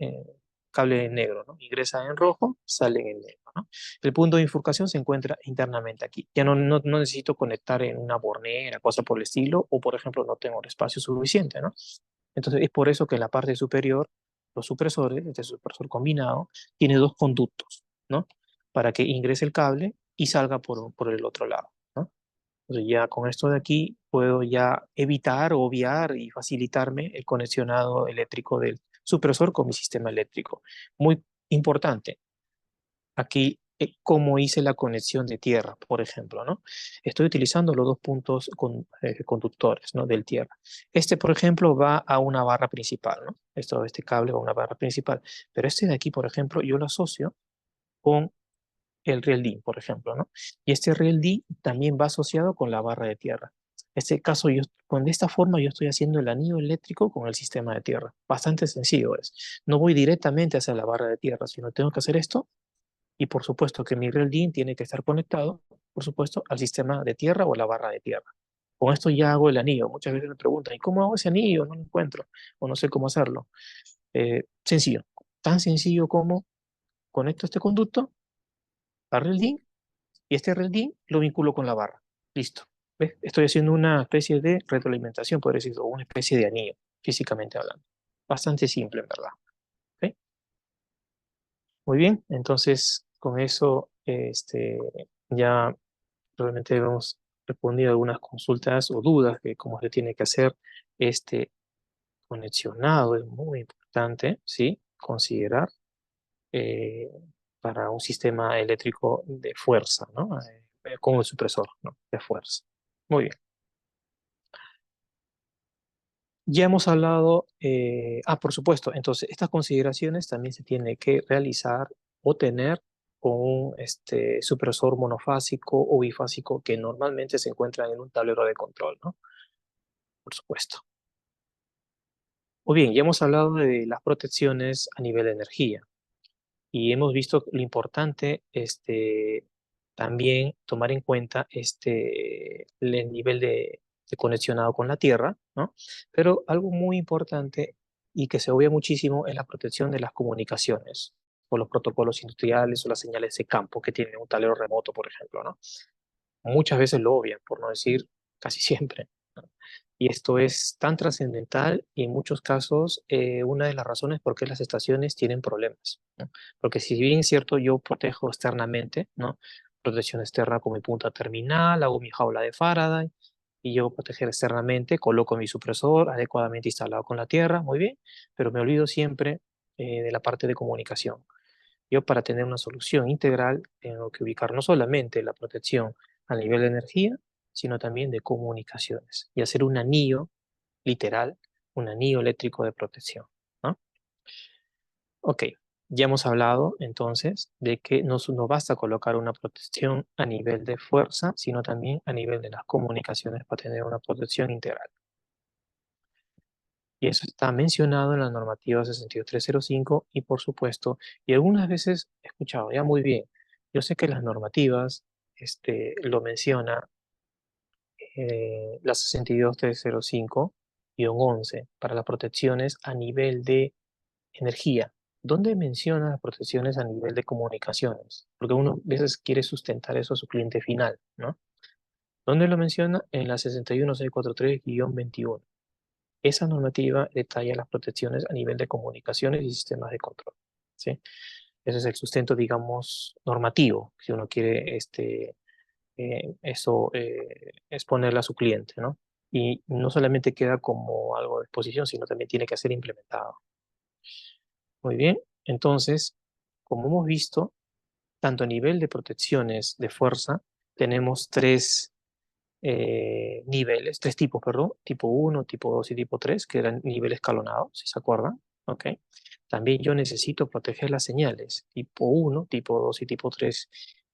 Eh, cable en negro, ¿no? Ingresa en rojo, sale en negro, ¿no? El punto de bifurcación se encuentra internamente aquí. Ya no necesito conectar en una bornera, cosa por el estilo, o por ejemplo no tengo el espacio suficiente, ¿no? Entonces es por eso que en la parte superior, los supresores, este supresor combinado, tiene dos conductos, ¿no? Para que ingrese el cable y salga por el otro lado, ¿no? Entonces ya con esto de aquí puedo ya evitar, obviar y facilitarme el conexionado eléctrico del supresor con mi sistema eléctrico. Muy importante, aquí cómo hice la conexión de tierra, por ejemplo, ¿no? Estoy utilizando los dos puntos conductores, ¿no? Del tierra. Este, por ejemplo, va a una barra principal, ¿no? Este cable va a una barra principal, pero este de aquí, por ejemplo, yo lo asocio con el Real D, por ejemplo, ¿no? Y este Real D también va asociado con la barra de tierra. En este caso, de esta forma yo estoy haciendo el anillo eléctrico con el sistema de tierra. Bastante sencillo es. No voy directamente hacia la barra de tierra, sino tengo que hacer esto. Y por supuesto que mi Real D tiene que estar conectado, por supuesto, al sistema de tierra o a la barra de tierra. Con esto ya hago el anillo. Muchas veces me preguntan, ¿y cómo hago ese anillo? No lo encuentro o no sé cómo hacerlo. Sencillo. Tan sencillo como conecto este conducto a Real D y este RLD lo vinculo con la barra. Listo. ¿Ves? Estoy haciendo una especie de retroalimentación, podría decirlo, o una especie de anillo, físicamente hablando. Bastante simple, en verdad. ¿Ok? Muy bien, entonces con eso ya realmente hemos respondido a algunas consultas o dudas de cómo se tiene que hacer este conexionado. Es muy importante, ¿sí? Considerar eh, para un sistema eléctrico de fuerza, ¿no? Como el supresor, ¿no? De fuerza. Muy bien. Ya hemos hablado, por supuesto, entonces estas consideraciones también se tiene que realizar o tener con un supresor monofásico o bifásico que normalmente se encuentran en un tablero de control, ¿no? Por supuesto. Muy bien, ya hemos hablado de las protecciones a nivel de energía. Y hemos visto lo importante también tomar en cuenta el nivel de conexionado con la Tierra, ¿no? Pero algo muy importante y que se obvia muchísimo es la protección de las comunicaciones o los protocolos industriales o las señales de campo que tiene un tablero remoto, por ejemplo, ¿no? Muchas veces lo obvian, por no decir casi siempre, ¿no? Y esto es tan trascendental y en muchos casos una de las razones por qué las estaciones tienen problemas, ¿no? Porque si bien es cierto, yo protejo externamente, ¿no? Protección externa con mi punta terminal, hago mi jaula de Faraday y yo proteger externamente, coloco mi supresor adecuadamente instalado con la tierra, muy bien, pero me olvido siempre de la parte de comunicación. Yo para tener una solución integral tengo que ubicar no solamente la protección a nivel de energía, sino también de comunicaciones y hacer un anillo literal, un anillo eléctrico de protección, ¿no? Ok, ya hemos hablado entonces de que no basta colocar una protección a nivel de fuerza, sino también a nivel de las comunicaciones para tener una protección integral. Y eso está mencionado en la normativa 62305 y por supuesto, y algunas veces he escuchado, ya muy bien, yo sé que las normativas lo menciona la 62305-11 para las protecciones a nivel de energía. ¿Dónde menciona las protecciones a nivel de comunicaciones? Porque uno a veces quiere sustentar eso a su cliente final, ¿no? ¿Dónde lo menciona? En la 61643-21. Esa normativa detalla las protecciones a nivel de comunicaciones y sistemas de control, ¿sí? Ese es el sustento, digamos, normativo, si uno quiere exponerle a su cliente, ¿no? Y no solamente queda como algo de exposición, sino también tiene que ser implementado. Muy bien, entonces, como hemos visto, tanto a nivel de protecciones de fuerza, tenemos tres tipos, perdón, tipo 1, tipo 2 y tipo 3, que eran nivel escalonado, si se acuerdan, ¿ok? también yo necesito proteger las señales tipo 1, tipo 2 y tipo 3.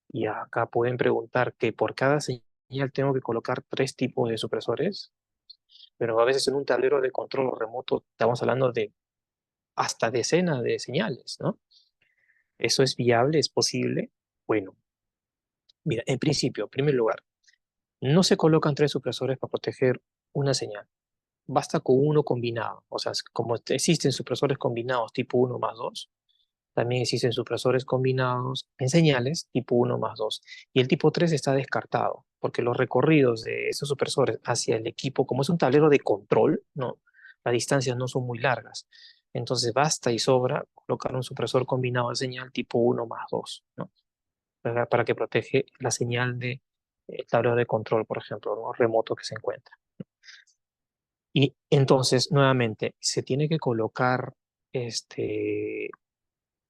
Y acá pueden preguntar que por cada señal tengo que colocar 3 tipos de supresores, pero a veces en un tablero de control remoto estamos hablando de hasta decenas de señales, ¿no? ¿Eso es viable? ¿Es posible? Bueno, mira, en principio, en primer lugar, no se colocan 3 supresores para proteger una señal. Basta con uno combinado. O sea, como existen supresores combinados tipo 1 más 2, también existen supresores combinados en señales tipo 1 más 2. Y el tipo 3 está descartado, porque los recorridos de esos supresores hacia el equipo, como es un tablero de control, ¿no? Las distancias no son muy largas. Entonces basta y sobra colocar un supresor combinado de señal tipo 1 más 2, ¿no? Para que protege la señal de tablero de control, por ejemplo, ¿no? Remoto que se encuentra. Y entonces, nuevamente, se tiene que colocar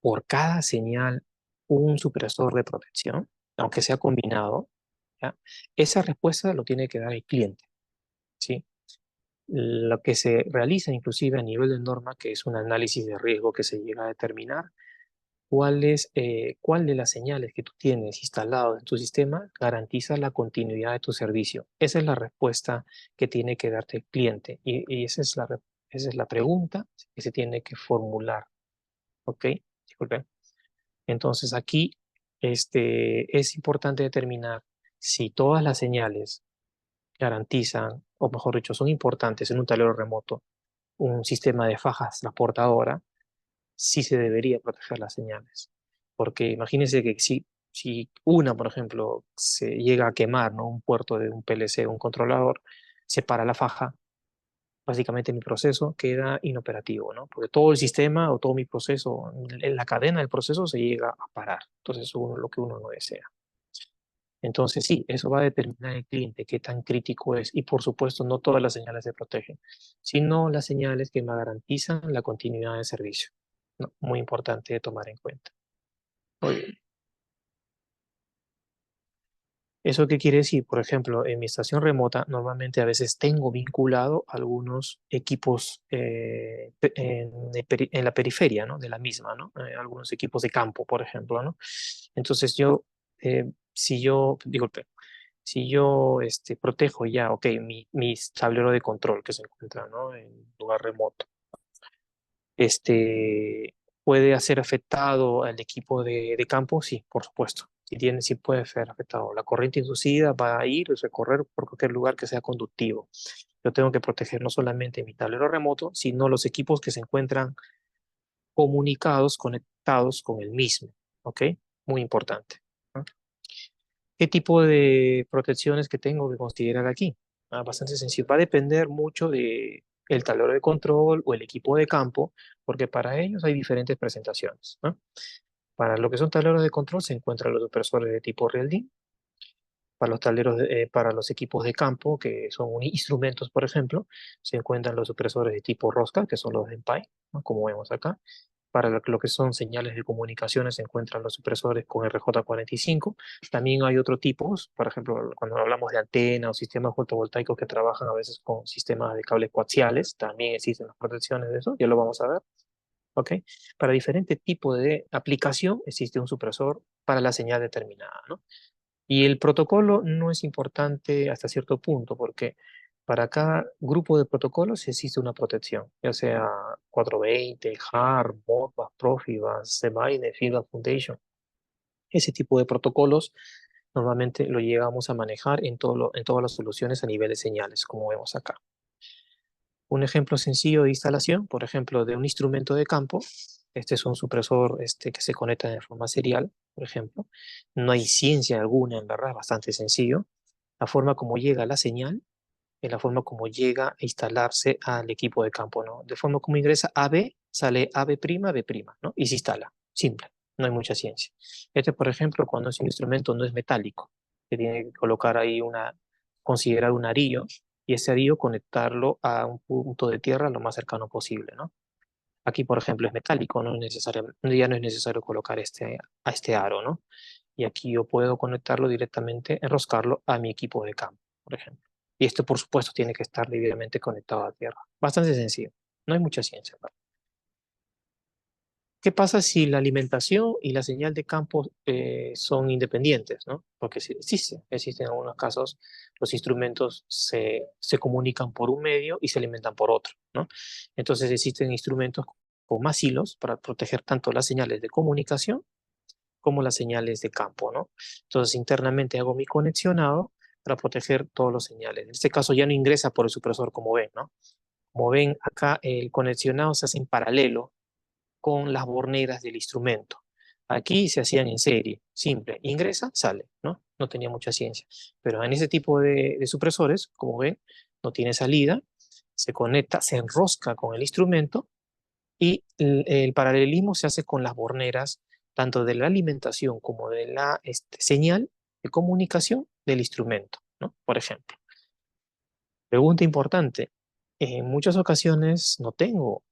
por cada señal un supresor de protección, aunque sea combinado, ¿ya? Esa respuesta lo tiene que dar el cliente, ¿sí? Lo que se realiza inclusive a nivel de norma, que es un análisis de riesgo que se llega a determinar, cuál de las señales que tú tienes instaladas en tu sistema garantiza la continuidad de tu servicio. Esa es la respuesta que tiene que darte el cliente y esa es la pregunta que se tiene que formular. ¿Ok? Disculpe. Entonces aquí es importante determinar si todas las señales garantizan, o mejor dicho, son importantes en un tablero remoto, un sistema de fajas transportadora, sí se debería proteger las señales. Porque imagínense que si una, por ejemplo, se llega a quemar, ¿no? Un puerto de un PLC, un controlador, se para la faja, básicamente mi proceso queda inoperativo, ¿no? Porque todo el sistema o todo mi proceso, en la cadena del proceso se llega a parar. Entonces, lo que uno no desea. Entonces, sí, eso va a determinar el cliente qué tan crítico es. Y por supuesto, no todas las señales se protegen, sino las señales que me garantizan la continuidad del servicio. ¿No? Muy importante de tomar en cuenta. Muy bien. ¿Eso qué quiere decir? Por ejemplo, en mi estación remota, normalmente a veces tengo vinculado algunos equipos en la periferia, ¿no? De la misma, ¿no? Algunos equipos de campo, por ejemplo, ¿no? Entonces disculpe, si yo protejo ya, ok, mi tablero de control que se encuentra, ¿no? En lugar remoto, ¿puede ser afectado al equipo de campo? Sí, por supuesto. Si puede ser afectado. La corriente inducida va a ir y recorrer por cualquier lugar que sea conductivo. Yo tengo que proteger no solamente mi tablero remoto, sino los equipos que se encuentran comunicados, conectados con el mismo. ¿Ok? Muy importante, ¿no? ¿Qué tipo de protecciones que tengo que considerar aquí? Bastante sencillo. Va a depender mucho de el tablero de control o el equipo de campo, porque para ellos hay diferentes presentaciones, ¿no? Para lo que son tableros de control se encuentran los supresores de tipo RealD. Para los equipos de campo, que son instrumentos, por ejemplo, se encuentran los supresores de tipo rosca, que son los de MPI, ¿no? Como vemos acá. Para lo que son señales de comunicaciones se encuentran los supresores con RJ45. También hay otros tipos, por ejemplo, cuando hablamos de antenas o sistemas fotovoltaicos que trabajan a veces con sistemas de cables coaxiales, también existen las protecciones de eso, ya lo vamos a ver. ¿Ok? Para diferente tipo de aplicación existe un supresor para la señal determinada, ¿no? Y el protocolo no es importante hasta cierto punto, porque para cada grupo de protocolos existe una protección, ya sea 420, HARP, Modbus, Profibus, Semine, Fieldbus Foundation. Ese tipo de protocolos normalmente lo llegamos a manejar en todas las soluciones a nivel de señales, como vemos acá. Un ejemplo sencillo de instalación, por ejemplo, de un instrumento de campo. Este es un supresor que se conecta de forma serial, por ejemplo. No hay ciencia alguna, en verdad, es bastante sencillo. La forma como llega la señal es la forma como llega a instalarse al equipo de campo, ¿no? De forma como ingresa AB, sale AB', B', ¿no? Y se instala. Simple, no hay mucha ciencia. Este, por ejemplo, cuando es un instrumento no es metálico, que tiene que colocar ahí considerar un arillo, y ese arillo conectarlo a un punto de tierra lo más cercano posible, ¿no? Aquí, por ejemplo, es metálico, ya no es necesario colocar a este aro, ¿no? Y aquí yo puedo conectarlo directamente, enroscarlo a mi equipo de campo, por ejemplo. Y esto, por supuesto, tiene que estar debidamente conectado a tierra. Bastante sencillo. No hay mucha ciencia, ¿verdad? ¿Qué pasa si la alimentación y la señal de campo son independientes, ¿no? Porque sí existen en algunos casos, los instrumentos se comunican por un medio y se alimentan por otro, ¿no? Entonces existen instrumentos con más hilos para proteger tanto las señales de comunicación como las señales de campo, ¿no? Entonces internamente hago mi conexionado para proteger todos los señales. En este caso ya no ingresa por el supresor como ven, ¿no? Como ven acá el conexionado se hace en paralelo con las borneras del instrumento. Aquí se hacían en serie, simple, ingresa, sale, ¿no? No tenía mucha ciencia. Pero en ese tipo de supresores, como ven, no tiene salida, se conecta, se enrosca con el instrumento y el paralelismo se hace con las borneras, tanto de la alimentación como de la señal de comunicación del instrumento, ¿no? Por ejemplo. Pregunta importante. En muchas ocasiones no tengo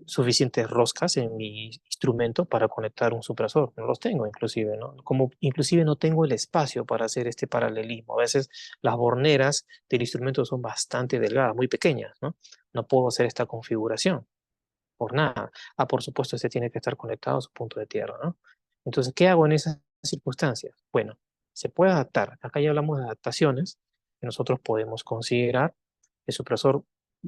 suficientes roscas en mi instrumento para conectar un supresor. No los tengo, inclusive, ¿no? Como inclusive no tengo el espacio para hacer este paralelismo. A veces las borneras del instrumento son bastante delgadas, muy pequeñas, ¿no? No puedo hacer esta configuración por nada. Ah, por supuesto, este tiene que estar conectado a su punto de tierra, ¿no? Entonces, ¿qué hago en esas circunstancias? Bueno, se puede adaptar. Acá ya hablamos de adaptaciones que nosotros podemos considerar. El supresor,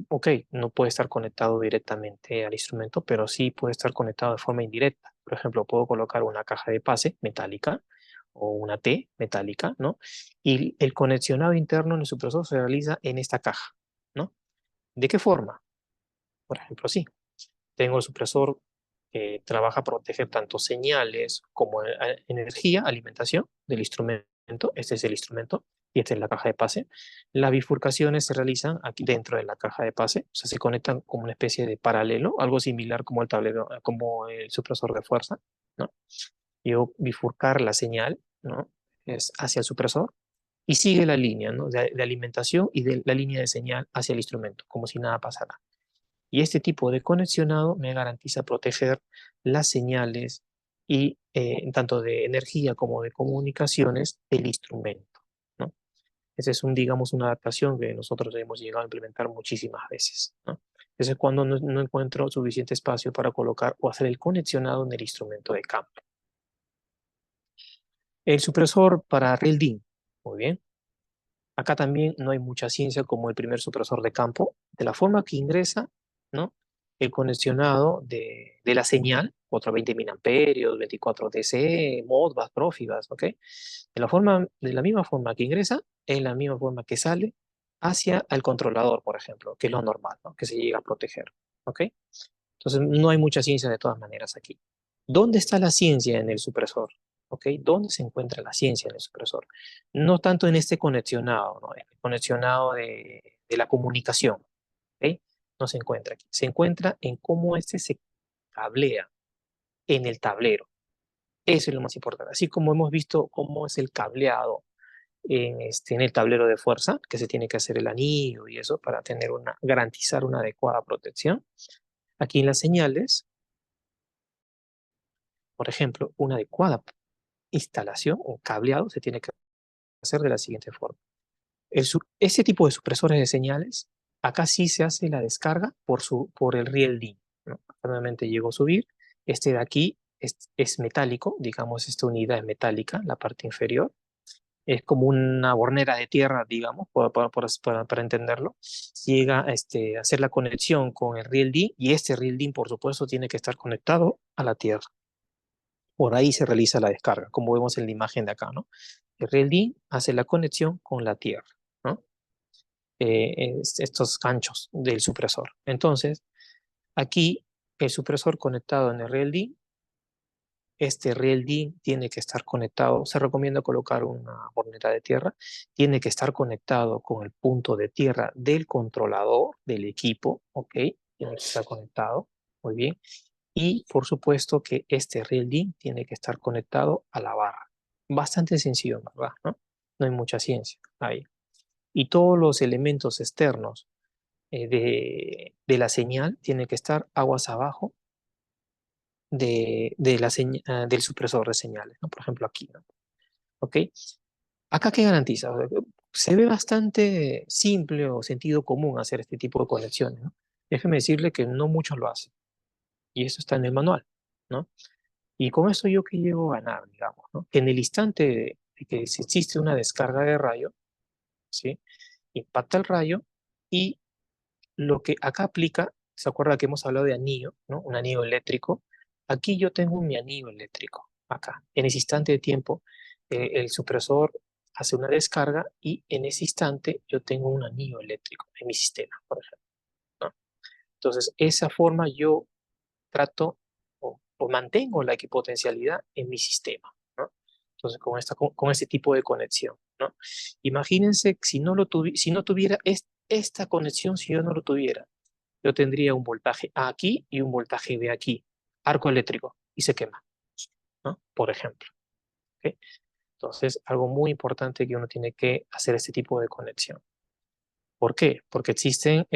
ok, no puede estar conectado directamente al instrumento, pero sí puede estar conectado de forma indirecta. Por ejemplo, puedo colocar una caja de pase metálica o una T metálica, ¿no? Y el conexionado interno en el supresor se realiza en esta caja, ¿no? ¿De qué forma? Por ejemplo, sí, tengo el supresor que trabaja para proteger tanto señales como energía, alimentación del instrumento. Este es el instrumento y esta es la caja de pase. Las bifurcaciones se realizan aquí dentro de la caja de pase, o sea, se conectan como una especie de paralelo, algo similar como el tablero, como el supresor de fuerza, ¿no? Yo bifurcar la señal, ¿no? Es hacia el supresor y sigue la línea, ¿no? De alimentación y de la línea de señal hacia el instrumento, como si nada pasara. Y este tipo de conexionado me garantiza proteger las señales y tanto de energía como de comunicaciones del instrumento, ¿no? Esa es digamos, una adaptación que nosotros hemos llegado a implementar muchísimas veces, ¿no? Ese es cuando no encuentro suficiente espacio para colocar o hacer el conexionado en el instrumento de campo. El supresor para RealD, muy bien. Acá también no hay mucha ciencia como el primer supresor de campo. De la forma que ingresa, ¿no? El conexionado de la señal, otros 20 miliamperios, 24 DC, Modbus, Profibus, ¿ok? De la misma forma que ingresa, es la misma forma que sale hacia el controlador, por ejemplo, que es lo normal, ¿no? Que se llega a proteger, ¿ok? Entonces, no hay mucha ciencia de todas maneras aquí. ¿Dónde está la ciencia en el supresor? ¿Ok? ¿Dónde se encuentra la ciencia en el supresor? No tanto en este conexionado, ¿no? En el conexionado de la comunicación, ¿ok? No se encuentra aquí. Se encuentra en cómo este se cablea en el tablero. Eso es lo más importante. Así como hemos visto cómo es el cableado en el tablero de fuerza, que se tiene que hacer el anillo y eso para garantizar una adecuada protección. Aquí en las señales, por ejemplo, una adecuada instalación o cableado se tiene que hacer de la siguiente forma. Ese tipo de supresores de señales, acá sí se hace la descarga por el riel DIN, ¿no? Nuevamente llego a subir. Este de aquí es metálico, digamos, esta unidad es metálica, la parte inferior. Es como una bornera de tierra, digamos, para entenderlo. Llega a hacer la conexión con el riel DIN y este riel DIN, por supuesto, tiene que estar conectado a la tierra. Por ahí se realiza la descarga, como vemos en la imagen de acá, ¿no? El RealD hace la conexión con la tierra, ¿no? Estos ganchos del supresor. Entonces, aquí el supresor conectado en el RealD, este RealD tiene que estar conectado, se recomienda colocar una bornera de tierra, tiene que estar conectado con el punto de tierra del controlador del equipo, ¿ok? Tiene que estar conectado, muy bien. Y por supuesto que este RealD tiene que estar conectado a la barra. Bastante sencillo, ¿verdad? ¿No? No hay mucha ciencia ahí. Y todos los elementos externos de la señal tienen que estar aguas abajo del supresor de señales, ¿no? Por ejemplo, aquí, ¿no? ¿Ok? ¿Acá qué garantiza? Se ve bastante simple o sentido común hacer este tipo de conexiones, ¿no? Déjeme decirle que no muchos lo hacen. Y eso está en el manual. ¿no? Y con eso yo que llego a ganar, digamos, ¿no? Que en el instante de que si existe una descarga de rayo, ¿sí? Impacta el rayo y lo que acá aplica, ¿se acuerda que hemos hablado de anillo, ¿no? Un anillo eléctrico. Aquí yo tengo mi anillo eléctrico, acá. En ese instante de tiempo, el supresor hace una descarga y en ese instante yo tengo un anillo eléctrico en mi sistema, por ejemplo, ¿no? Entonces, esa forma yo trato o mantengo la equipotencialidad en mi sistema, ¿no? Entonces, con este tipo de conexión, ¿no? Imagínense si no, si no tuviera esta conexión, si yo no lo tuviera, yo tendría un voltaje A aquí y un voltaje B aquí, arco eléctrico, y se quema, ¿no? Por ejemplo. ¿Ok? Entonces, algo muy importante que uno tiene que hacer este tipo de conexión. ¿Por qué? Porque existen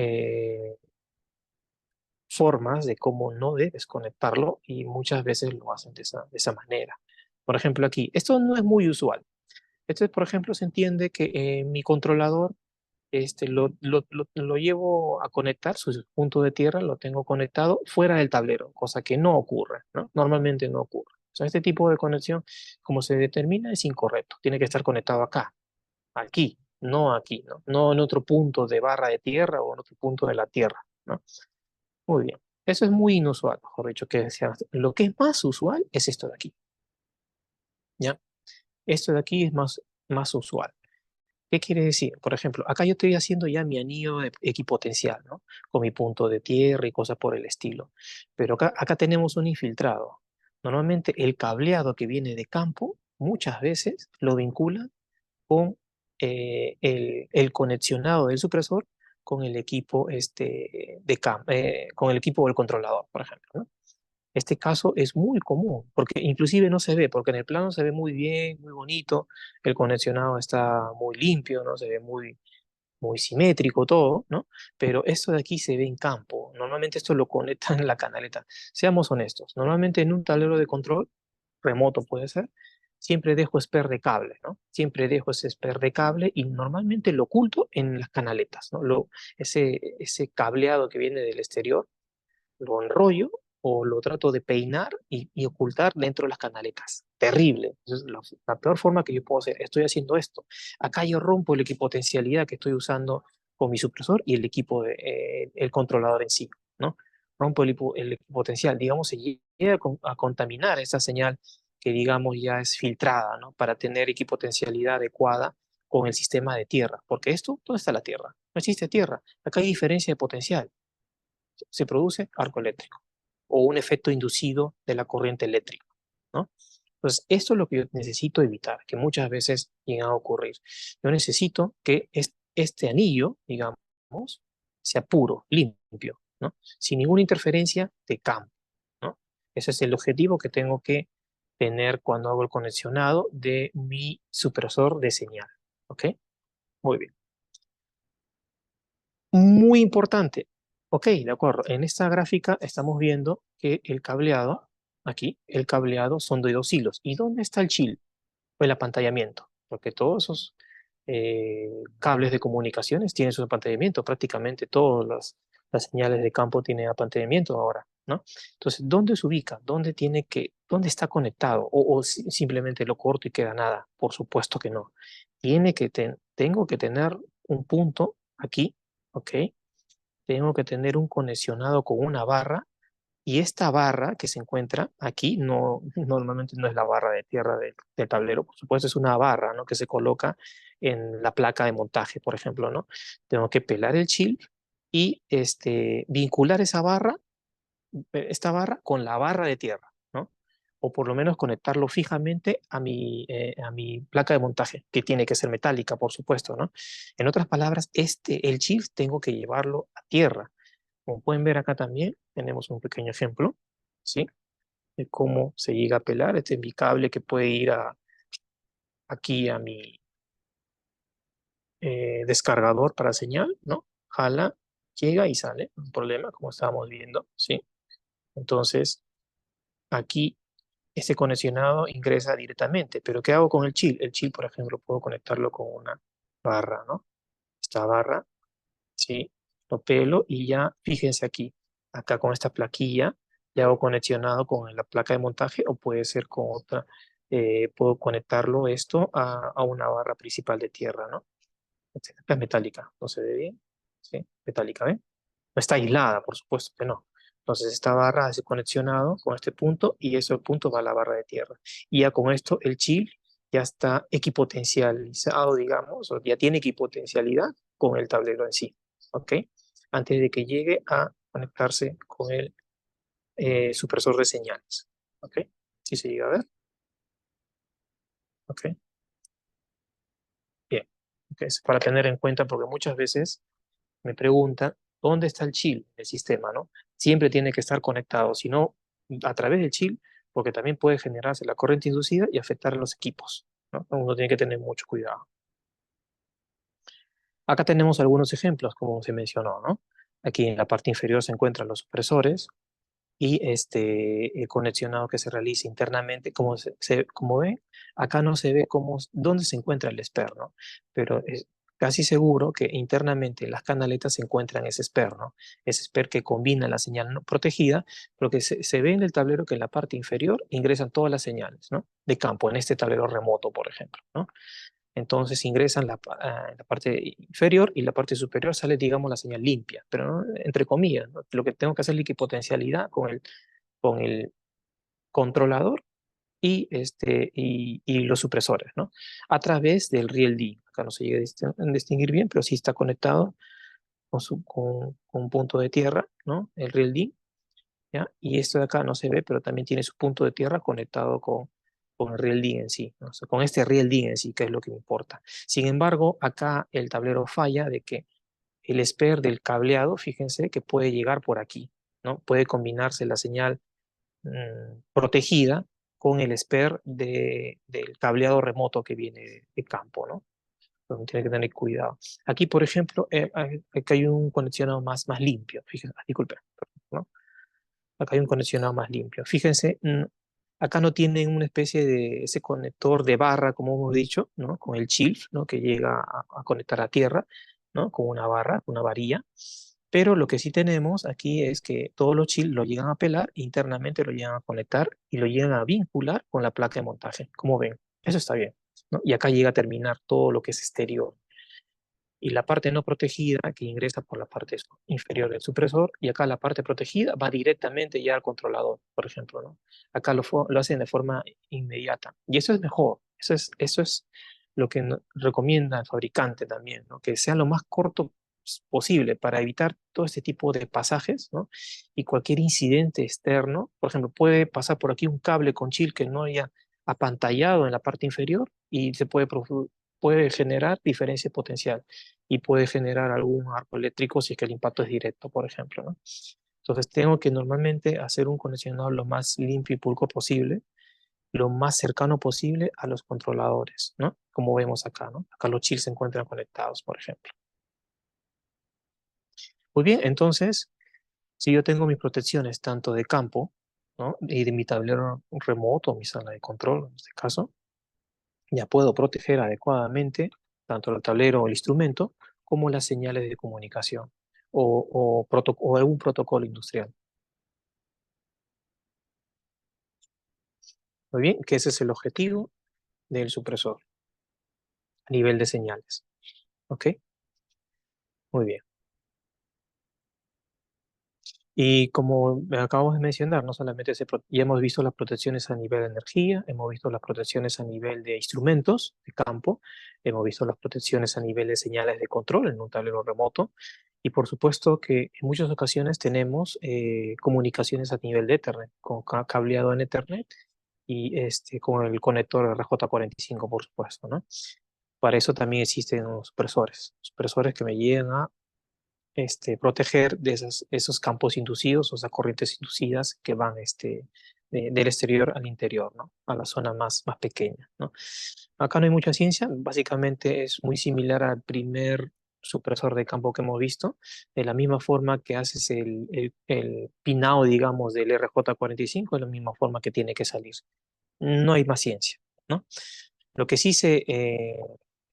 formas de cómo no debes conectarlo y muchas veces lo hacen de esa manera. Por ejemplo, aquí, esto no es muy usual. Esto, por ejemplo, se entiende que mi controlador lo llevo a conectar, su punto de tierra lo tengo conectado fuera del tablero, cosa que no ocurre, ¿no? Normalmente no ocurre. O sea, este tipo de conexión, como se determina, es incorrecto. Tiene que estar conectado acá, aquí, ¿no? No en otro punto de barra de tierra o en otro punto de la tierra, ¿no? Muy bien. Eso es muy inusual, mejor dicho, que sea. Lo que es más usual es esto de aquí, ¿ya? Esto de aquí es más usual. ¿Qué quiere decir? Por ejemplo, acá yo estoy haciendo ya mi anillo equipotencial, ¿no? Con mi punto de tierra y cosas por el estilo. Pero acá tenemos un infiltrado. Normalmente el cableado que viene de campo, muchas veces lo vinculan con el conexionado del supresor con el equipo con el equipo del controlador, por ejemplo, ¿no? Este caso es muy común, porque inclusive no se ve, porque en el plano se ve muy bien, muy bonito, el conexionado está muy limpio, ¿no? Se ve muy simétrico todo, ¿no? Pero esto de aquí se ve en campo. Normalmente esto lo conectan en la canaleta. Seamos honestos, normalmente en un tablero de control, remoto puede ser, siempre dejo esper de cable, ¿no? Siempre dejo ese esper de cable y normalmente lo oculto en las canaletas, ¿no? Ese cableado que viene del exterior lo enrollo o lo trato de peinar y ocultar dentro de las canaletas. Terrible. Esa es la peor forma que yo puedo hacer. Estoy haciendo esto. Acá yo rompo la equipotencialidad que estoy usando con mi supresor y el equipo el controlador en sí, ¿no? Rompo el equipotencial. Digamos, se llega a contaminar esa señal que, digamos, ya es filtrada, ¿no? Para tener equipotencialidad adecuada con el sistema de tierra. Porque esto, ¿dónde está la tierra? No existe tierra. Acá hay diferencia de potencial, se produce arco eléctrico o un efecto inducido de la corriente eléctrica, ¿no? Entonces, esto es lo que yo necesito evitar, que muchas veces llega a ocurrir. Yo necesito que este anillo, digamos, sea puro, limpio, ¿no? Sin ninguna interferencia de campo, ¿no? Ese es el objetivo que tengo que tener cuando hago el conexionado de mi supresor de señal, ¿ok? Muy bien. Muy importante. Ok, de acuerdo. En esta gráfica estamos viendo que el cableado, aquí, el cableado son de dos hilos. ¿Y dónde está el chill? O el apantallamiento. Porque todos esos cables de comunicaciones tienen su apantallamiento. Prácticamente todas las señales de campo tienen apantallamiento ahora, ¿no? Entonces, ¿dónde se ubica? ¿Dónde está conectado? O simplemente lo corto y queda nada. Por supuesto que no. Tengo que tener un punto aquí, ¿ok? Tengo que tener un conexionado con una barra y esta barra que se encuentra aquí no, normalmente no es la barra de tierra del tablero, por supuesto es una barra, ¿no? Que se coloca en la placa de montaje, por ejemplo, ¿no? Tengo que pelar el chip y vincular esta barra con la barra de tierra, ¿no? O por lo menos conectarlo fijamente a mi placa de montaje, que tiene que ser metálica, por supuesto, ¿no? En otras palabras, el chip tengo que llevarlo a tierra. Como pueden ver acá también, tenemos un pequeño ejemplo, ¿sí? De cómo se llega a pelar. Este es mi cable que puede ir aquí a mi descargador para señal, ¿no? Jala, llega y sale, no hay problema, como estábamos viendo, ¿sí? Entonces, aquí este conexionado ingresa directamente. Pero ¿qué hago con el chip? El chip, por ejemplo, puedo conectarlo con una barra, ¿no? Esta barra, ¿sí? Lo pelo y ya, fíjense aquí, acá con esta plaquilla, y hago conexionado con la placa de montaje o puede ser con otra. Puedo conectarlo esto a una barra principal de tierra, ¿no? Esta es metálica, no se ve bien. Sí, metálica, ¿ven? No está aislada, por supuesto que no. Entonces esta barra hace conexionado con este punto y ese punto va a la barra de tierra. Y ya con esto el chip ya está equipotencializado, digamos, o ya tiene equipotencialidad con el tablero en sí, ¿ok? Antes de que llegue a conectarse con el supresor de señales, ¿ok? ¿Sí se llega a ver? ¿Ok? Bien. Ok, es para tener en cuenta porque muchas veces me preguntan, ¿dónde está el chill del sistema, no? Siempre tiene que estar conectado, si no, a través del chill, porque también puede generarse la corriente inducida y afectar a los equipos, ¿no? Uno tiene que tener mucho cuidado. Acá tenemos algunos ejemplos, como se mencionó, ¿no? Aquí en la parte inferior se encuentran los supresores y el conexionado que se realiza internamente, como ven, acá no se ve dónde se encuentra el SPER, ¿no? Pero es casi seguro que internamente en las canaletas se encuentran ese SPER, ¿no? Ese SPER que combina la señal no protegida, pero que se ve en el tablero que en la parte inferior ingresan todas las señales, ¿no? De campo, en este tablero remoto, por ejemplo, ¿no? Entonces ingresan en la parte inferior y la parte superior sale, digamos, la señal limpia, pero ¿no? Entre comillas, ¿no? Lo que tengo que hacer es la equipotencialidad con el controlador y los supresores, ¿no? A través del Real D. Acá no se llega a distinguir bien, pero sí está conectado con un punto de tierra, ¿no? El Real D, ¿ya? Y esto de acá no se ve, pero también tiene su punto de tierra conectado con el Real D en sí, ¿no? O sea, con este Real D en sí, que es lo que me importa. Sin embargo, acá el tablero falla de que el SPER del cableado, fíjense que puede llegar por aquí, ¿no? Puede combinarse la señal protegida con el SPER del cableado remoto que viene de campo, ¿no? Entonces tiene que tener cuidado. Aquí, por ejemplo, acá hay un conexionado más limpio, fíjense, disculpe, ¿no? Acá hay un conexionado más limpio. Fíjense, acá no tienen una especie de ese conector de barra, como hemos dicho, ¿no? Con el chilf, ¿no? Que llega a conectar a tierra, ¿no? Con una barra, una varilla. Pero lo que sí tenemos aquí es que todos los chill lo llegan a pelar, internamente lo llegan a conectar y lo llegan a vincular con la placa de montaje. Como ven, eso está bien, ¿no? Y acá llega a terminar todo lo que es exterior y la parte no protegida que ingresa por la parte inferior del supresor y acá la parte protegida va directamente ya al controlador, por ejemplo, ¿no? Acá lo hacen de forma inmediata y eso es mejor, eso es lo que recomienda el fabricante también, ¿no? Que sea lo más corto posible para evitar todo este tipo de pasajes, ¿no? Y cualquier incidente externo, por ejemplo, puede pasar por aquí un cable con chill que no haya apantallado en la parte inferior y puede generar diferencia potencial y puede generar algún arco eléctrico si es que el impacto es directo, por ejemplo, ¿no? Entonces tengo que normalmente hacer un conexionado lo más limpio y pulcro posible, lo más cercano posible a los controladores, ¿no? Como vemos acá, ¿no? Acá los chips se encuentran conectados, por ejemplo. Muy bien, entonces, si yo tengo mis protecciones tanto de campo, ¿no? Y de mi tablero remoto, mi sala de control, en este caso, ya puedo proteger adecuadamente tanto el tablero o el instrumento como las señales de comunicación o algún protocolo industrial. Muy bien, que ese es el objetivo del supresor a nivel de señales. ¿Ok? Muy bien. Y como acabamos de mencionar, no solamente ya hemos visto las protecciones a nivel de energía, hemos visto las protecciones a nivel de instrumentos de campo, hemos visto las protecciones a nivel de señales de control en un tablero remoto, y por supuesto que en muchas ocasiones tenemos comunicaciones a nivel de Ethernet, con cableado en Ethernet y con el conector RJ45, por supuesto, ¿no? Para eso también existen los supresores que me llegan a proteger de esos campos inducidos o esas corrientes inducidas que van del exterior al interior, ¿no? A la zona más pequeña, ¿no? Acá no hay mucha ciencia, básicamente es muy similar al primer supresor de campo que hemos visto, de la misma forma que haces el pinado, digamos, del RJ45, de la misma forma que tiene que salir. No hay más ciencia, ¿no? Lo que sí se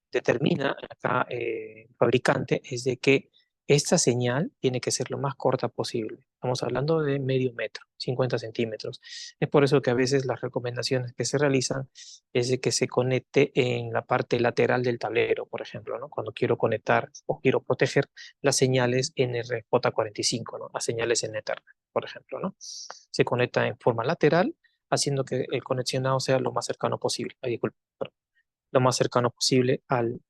determina acá el fabricante es de que esta señal tiene que ser lo más corta posible. Estamos hablando de medio metro, 50 centímetros. Es por eso que a veces las recomendaciones que se realizan es de que se conecte en la parte lateral del tablero, por ejemplo, ¿no? Cuando quiero conectar o quiero proteger las señales NRJ45, ¿no? Las señales en Ethernet, por ejemplo, ¿no? Se conecta en forma lateral, haciendo que el conexionado sea lo más cercano posible. Ay, disculpe, lo más cercano posible al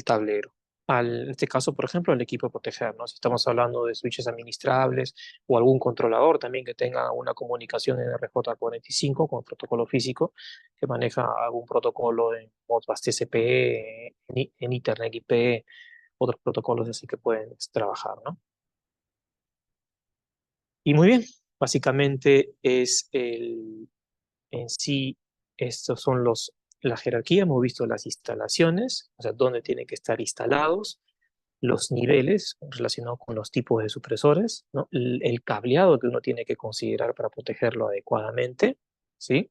tablero. En este caso, por ejemplo, el equipo de proteger, ¿no? Si estamos hablando de switches administrables o algún controlador también que tenga una comunicación en RJ45 con protocolo físico, que maneja algún protocolo en Modbus TCP, en Ethernet IP, otros protocolos así que pueden trabajar, ¿no? Y muy bien, básicamente en sí, estos son la jerarquía, hemos visto las instalaciones, o sea, dónde tienen que estar instalados, los niveles relacionados con los tipos de supresores, ¿no? El cableado que uno tiene que considerar para protegerlo adecuadamente, ¿sí?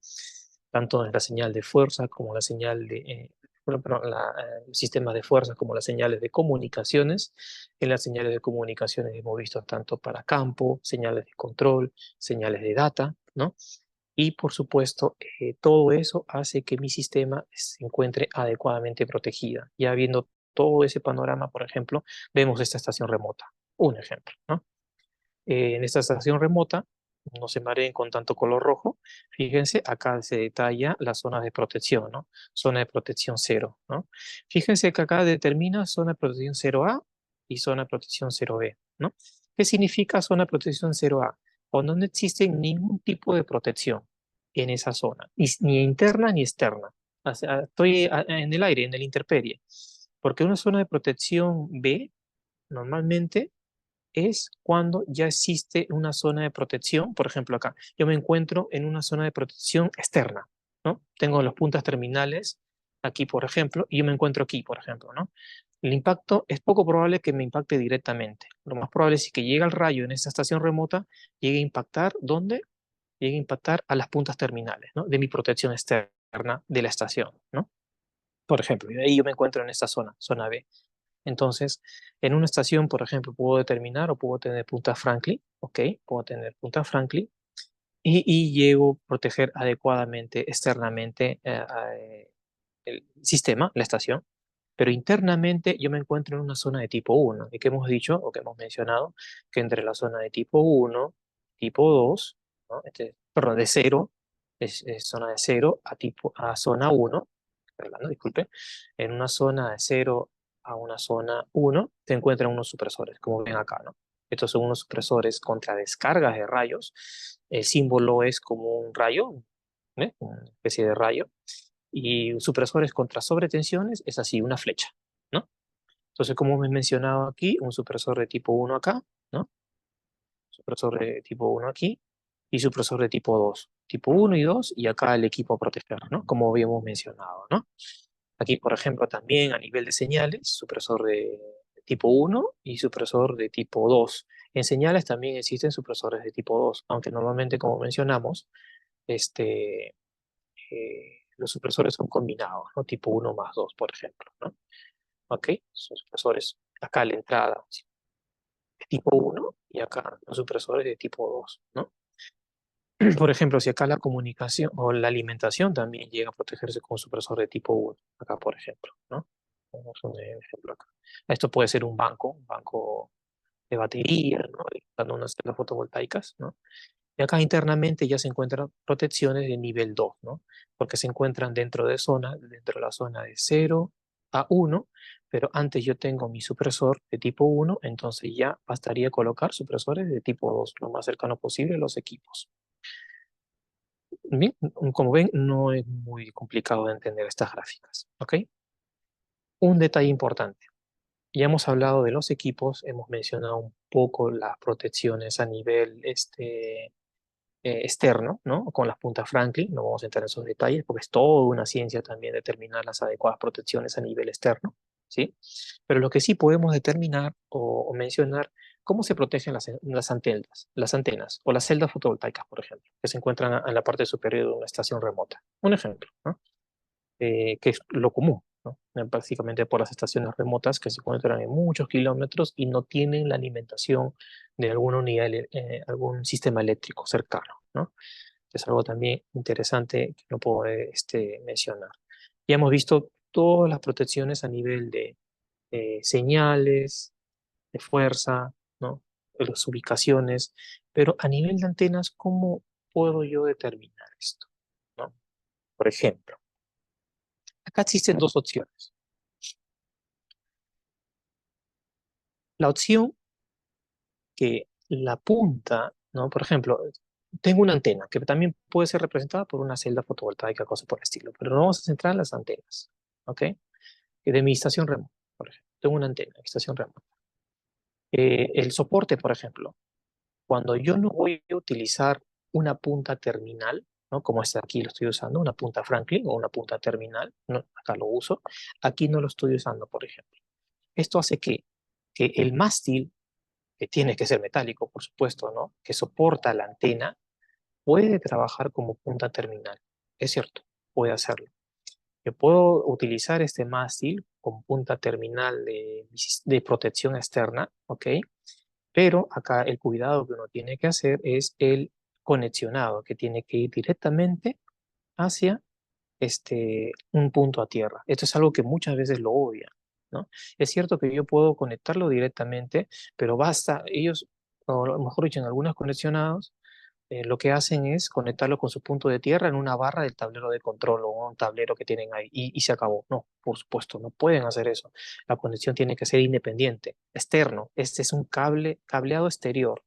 Tanto en la señal de fuerza como la señal de, el sistema de fuerza como las señales de comunicaciones. En las señales de comunicaciones hemos visto tanto para campo, señales de control, señales de data, ¿no? Y por supuesto, todo eso hace que mi sistema se encuentre adecuadamente protegida. Ya viendo todo ese panorama, por ejemplo, vemos esta estación remota. Un ejemplo, ¿no? En esta estación remota, no se mareen con tanto color rojo, fíjense, acá se detalla las zonas de protección, ¿no? Zona de protección 0, ¿no? Fíjense que acá determina zona de protección 0A y zona de protección 0B, ¿no? ¿Qué significa zona de protección 0A? Cuando no existe ningún tipo de protección en esa zona, ni interna ni externa. O sea, estoy en el aire, en el intemperie. Porque una zona de protección B normalmente es cuando ya existe una zona de protección. Por ejemplo, acá yo me encuentro en una zona de protección externa, ¿no? Tengo las puntas terminales aquí, por ejemplo, y yo me encuentro aquí, por ejemplo, ¿no? El impacto es poco probable que me impacte directamente. Lo más probable es que llegue el rayo en esta estación remota, llegue a impactar, ¿dónde? Llegue a impactar a las puntas terminales, ¿no? De mi protección externa de la estación, ¿no? Por ejemplo, y ahí yo me encuentro en esta zona, zona B. Entonces, en una estación, por ejemplo, puedo determinar o puedo tener punta Franklin, ¿ok? Puedo tener punta Franklin y llego a proteger adecuadamente externamente el sistema, la estación, pero internamente yo me encuentro en una zona de tipo 1, y que hemos dicho o que hemos mencionado que entre la zona de tipo 1, tipo 2, ¿no? Perdón, de 0, es zona de 0 a zona 1, perdón, disculpe, en una zona de 0 a una zona 1 se encuentran unos supresores, como ven acá, ¿no? Estos son unos supresores contra descargas de rayos. El símbolo es como un rayo, ¿eh? Una especie de rayo, y supresores contra sobretensiones es así, una flecha, ¿no? Entonces, como me he mencionado aquí, un supresor de tipo 1 acá, ¿no? Supresor de tipo 1 aquí, y supresor de tipo 2. Tipo 1 y 2, y acá el equipo a proteger, ¿no? Como habíamos mencionado, ¿no? Aquí, por ejemplo, también a nivel de señales, supresor de tipo 1 y supresor de tipo 2. En señales también existen supresores de tipo 2, aunque normalmente, como mencionamos, este, los supresores son combinados, ¿no? Tipo 1 más 2, por ejemplo, ¿no? ¿Ok? Son supresores. Acá la entrada de tipo 1 y acá los supresores de tipo 2, ¿no? Por ejemplo, si acá la comunicación o la alimentación también llega a protegerse con un supresor de tipo 1, acá por ejemplo, ¿no? Vamos a un ejemplo acá. Esto puede ser un banco de batería, ¿no? Dando unas celdas fotovoltaicas, ¿no? Y acá internamente ya se encuentran protecciones de nivel 2, ¿no? Porque se encuentran dentro de la zona de 0 a 1, pero antes yo tengo mi supresor de tipo 1, entonces ya bastaría colocar supresores de tipo 2, lo más cercano posible a los equipos. Bien, como ven, no es muy complicado de entender estas gráficas, ¿ok? Un detalle importante. Ya hemos hablado de los equipos, hemos mencionado un poco las protecciones a nivel externo, ¿no? Con las puntas Franklin, no vamos a entrar en esos detalles porque es toda una ciencia también determinar las adecuadas protecciones a nivel externo, ¿sí? Pero lo que sí podemos determinar o mencionar cómo se protegen las antenas o las celdas fotovoltaicas, por ejemplo, que se encuentran en la parte superior de una estación remota. Un ejemplo, ¿no? Que es lo común. ¿no? Básicamente por las estaciones remotas que se encuentran en muchos kilómetros y no tienen la alimentación de alguna unidad, algún sistema eléctrico cercano, ¿no? Es algo también interesante que no puedo mencionar. Ya hemos visto todas las protecciones a nivel de señales, de fuerza, ¿no? De las ubicaciones, pero a nivel de antenas, ¿cómo puedo yo determinar esto? ¿No? Por ejemplo, acá existen dos opciones. La opción que la punta, ¿no? Por ejemplo, tengo una antena que también puede ser representada por una celda fotovoltaica, cosas por el estilo, pero nos vamos a centrar en las antenas, ¿ok? De mi estación remota, por ejemplo. Tengo una antena, estación remota. El soporte, por ejemplo, cuando yo no voy a utilizar una punta terminal, ¿no? Como esta aquí lo estoy usando, una punta Franklin o una punta terminal, ¿no? Acá lo uso, aquí no lo estoy usando, por ejemplo. Esto hace que el mástil, que tiene que ser metálico, por supuesto, ¿no? Que soporta la antena, puede trabajar como punta terminal. Es cierto, puede hacerlo. Yo puedo utilizar este mástil como punta terminal de protección externa, ¿ok? Pero acá el cuidado que uno tiene que hacer es el conexionado, que tiene que ir directamente hacia un punto a tierra. Esto es algo que muchas veces lo obvian, ¿no? Es cierto que yo puedo conectarlo directamente, pero basta, ellos, o mejor dicho, en algunos conexionados, lo que hacen es conectarlo con su punto de tierra en una barra del tablero de control o un tablero que tienen ahí y se acabó. No, por supuesto, no pueden hacer eso. La conexión tiene que ser independiente, externo. Este es un cableado exterior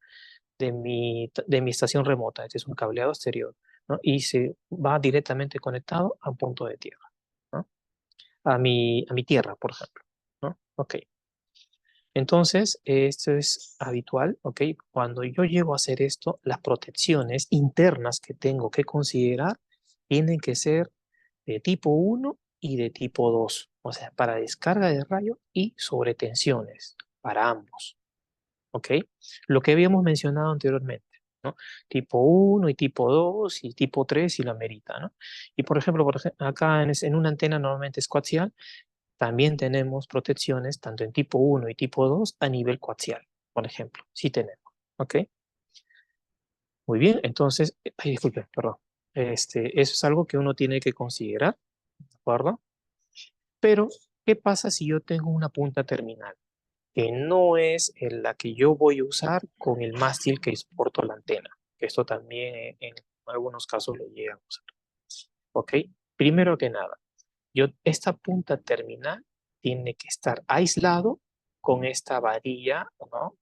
de mi estación remota. Este es un cableado exterior, ¿no? Y se va directamente conectado a un punto de tierra, ¿no? A mi tierra, por ejemplo, ¿no? Ok. Entonces, esto es habitual, ¿ok? Cuando yo llego a hacer esto, las protecciones internas que tengo que considerar tienen que ser de tipo 1 y de tipo 2, o sea, para descarga de rayo y sobretensiones, para ambos, ¿ok? Lo que habíamos mencionado anteriormente, ¿no? Tipo 1 y tipo 2 y tipo 3 si lo amerita, ¿no? Y por ejemplo, acá en una antena normalmente es coaxial, también tenemos protecciones tanto en tipo 1 y tipo 2 a nivel coaxial, por ejemplo. Sí tenemos. ¿Ok? Muy bien, entonces, ay, disculpe, perdón. Eso es algo que uno tiene que considerar, ¿de acuerdo? Pero, ¿qué pasa si yo tengo una punta terminal? Que no es la que yo voy a usar con el mástil que soporto la antena. Esto también en algunos casos lo llegan a usar. ¿Ok? Primero que nada, esta punta terminal tiene que estar aislado con esta varilla, ¿no?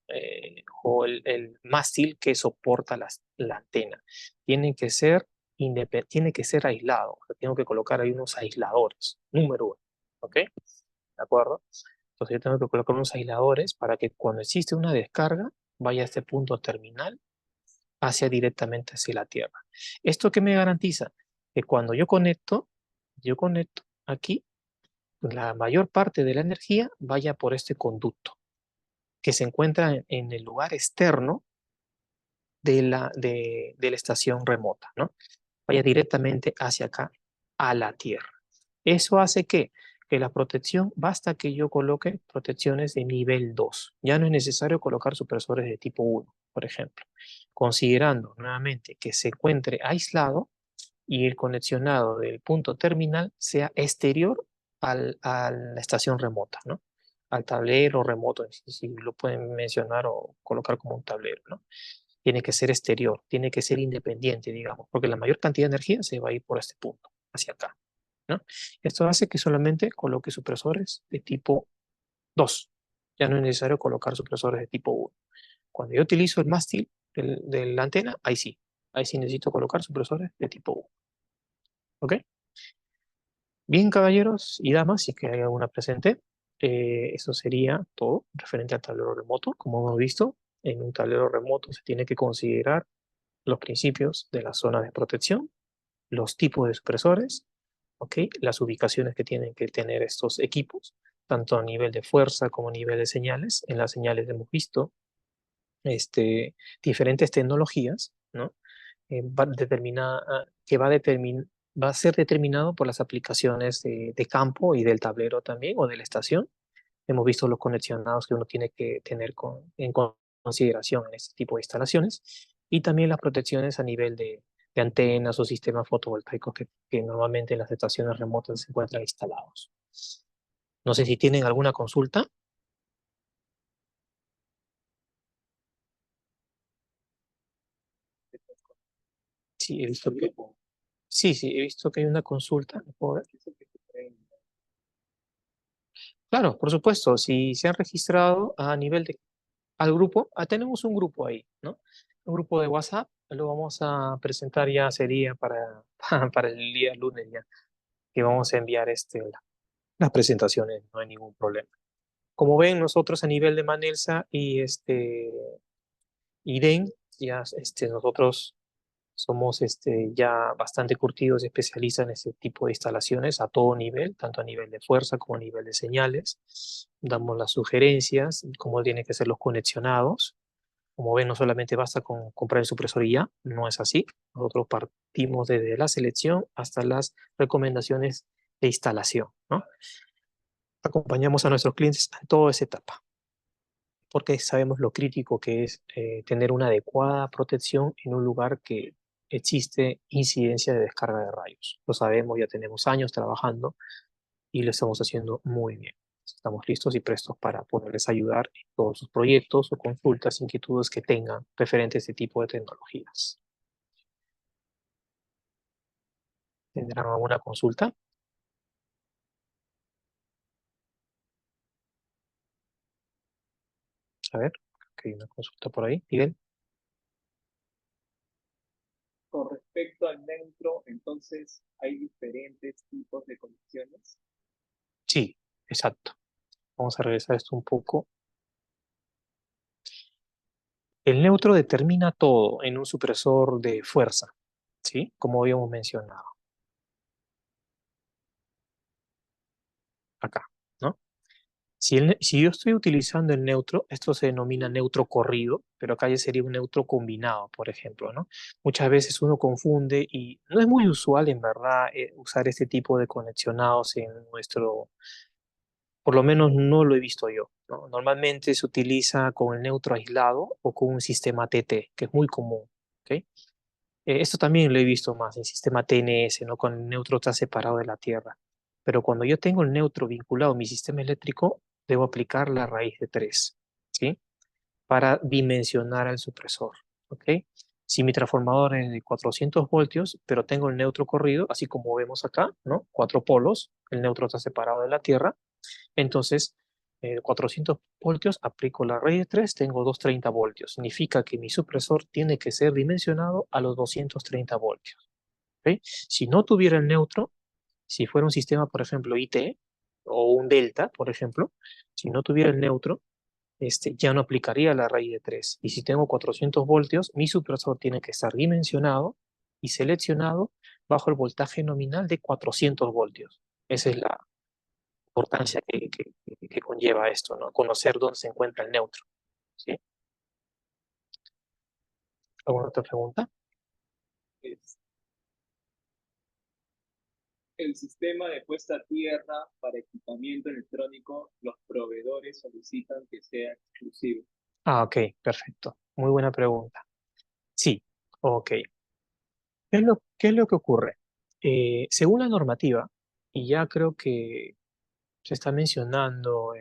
O el mástil que soporta la antena. Tiene que ser aislado. O sea, tengo que colocar ahí unos aisladores, número uno. ¿Ok? ¿De acuerdo? Entonces yo tengo que colocar unos aisladores para que cuando existe una descarga, vaya a este punto terminal hacia directamente hacia la Tierra. ¿Esto qué me garantiza? Que cuando yo conecto aquí la mayor parte de la energía vaya por este conducto que se encuentra en el lugar externo de la estación remota, ¿no? Vaya directamente hacia acá, a la Tierra. Eso hace que la protección, basta que yo coloque protecciones de nivel 2. Ya no es necesario colocar supresores de tipo 1, por ejemplo. Considerando nuevamente que se encuentre aislado y el conexionado del punto terminal sea exterior a la estación remota, ¿no? Al tablero remoto, si lo pueden mencionar o colocar como un tablero, ¿no? Tiene que ser exterior, tiene que ser independiente, digamos, porque la mayor cantidad de energía se va a ir por este punto, hacia acá, ¿no? Esto hace que solamente coloque supresores de tipo 2. Ya no es necesario colocar supresores de tipo 1. Cuando yo utilizo el mástil de la antena, ahí sí necesito colocar supresores de tipo 1. ¿Ok? Bien, caballeros y damas, si es que hay alguna presente, eso sería todo referente al tablero remoto. Como hemos visto, en un tablero remoto se tiene que considerar los principios de las zonas de protección, los tipos de supresores, ¿ok? Las ubicaciones que tienen que tener estos equipos, tanto a nivel de fuerza como a nivel de señales. En las señales hemos visto diferentes tecnologías, ¿no? Que va a va a ser determinado por las aplicaciones de campo y del tablero también, o de la estación. Hemos visto los conexionados que uno tiene que tener consideración en este tipo de instalaciones, y también las protecciones a nivel de antenas o sistemas fotovoltaicos que normalmente en las estaciones remotas se encuentran instalados. No sé si tienen alguna consulta. Sí, he visto que, sí, sí, he visto que hay una consulta. ¿Puedo ver? Claro, por supuesto, si se han registrado a nivel de al grupo, tenemos un grupo ahí, ¿no? Un grupo de WhatsApp, lo vamos a presentar ya, sería para, para el día lunes ya, que vamos a enviar las presentaciones, no hay ningún problema. Como ven, nosotros a nivel de Manelsa y DEN, ya nosotros somos ya bastante curtidos y especialistas en este tipo de instalaciones a todo nivel, tanto a nivel de fuerza como a nivel de señales. Damos las sugerencias, cómo tienen que ser los conexionados. Como ven, no solamente basta con comprar el supresor y ya, no es así. Nosotros partimos desde la selección hasta las recomendaciones de instalación, ¿no? Acompañamos a nuestros clientes en toda esa etapa, porque sabemos lo crítico que es tener una adecuada protección en un lugar que existe incidencia de descarga de rayos. Lo sabemos, ya tenemos años trabajando y lo estamos haciendo muy bien. Estamos listos y prestos para poderles ayudar en todos sus proyectos o consultas, inquietudes que tengan referente a este tipo de tecnologías. ¿Tendrán alguna consulta? A ver, que hay una consulta por ahí. Miguel. Con respecto al neutro, entonces hay diferentes tipos de conexiones. Sí, exacto. Vamos a regresar esto un poco. El neutro determina todo en un supresor de fuerza, ¿sí? Como habíamos mencionado acá, ¿no? Si yo estoy utilizando el neutro, esto se denomina neutro corrido, pero acá ya sería un neutro combinado, por ejemplo, ¿no? Muchas veces uno confunde y no es muy usual, en verdad, usar este tipo de conexionados en nuestro, por lo menos no lo he visto yo, ¿no? Normalmente se utiliza con el neutro aislado o con un sistema TT, que es muy común, ¿ok? Esto también lo he visto más en sistema TNS, ¿no? Con el neutro está separado de la Tierra. Pero cuando yo tengo el neutro vinculado a mi sistema eléctrico, debo aplicar la raíz de 3, ¿sí? Para dimensionar al supresor, ¿ok? Si mi transformador es de 400 voltios, pero tengo el neutro corrido, así como vemos acá, ¿no? Cuatro polos, el neutro está separado de la Tierra, entonces 400 voltios, aplico la raíz de 3, tengo 230 voltios. Significa que mi supresor tiene que ser dimensionado a los 230 voltios, ¿ok? Si no tuviera el neutro, si fuera un sistema, por ejemplo, IT o un delta, por ejemplo, si no tuviera el neutro, ya no aplicaría la raíz de 3. Y si tengo 400 voltios, mi supresor tiene que estar dimensionado y seleccionado bajo el voltaje nominal de 400 voltios. Esa es la importancia que conlleva esto, ¿no? Conocer dónde se encuentra el neutro, ¿sí? ¿Alguna otra pregunta? Es el sistema de puesta a tierra para equipamiento electrónico, los proveedores solicitan que sea exclusivo. Ah, ok, perfecto. Muy buena pregunta. Sí, ok. ¿Qué es lo que ocurre? Según la normativa, y ya creo que se está mencionando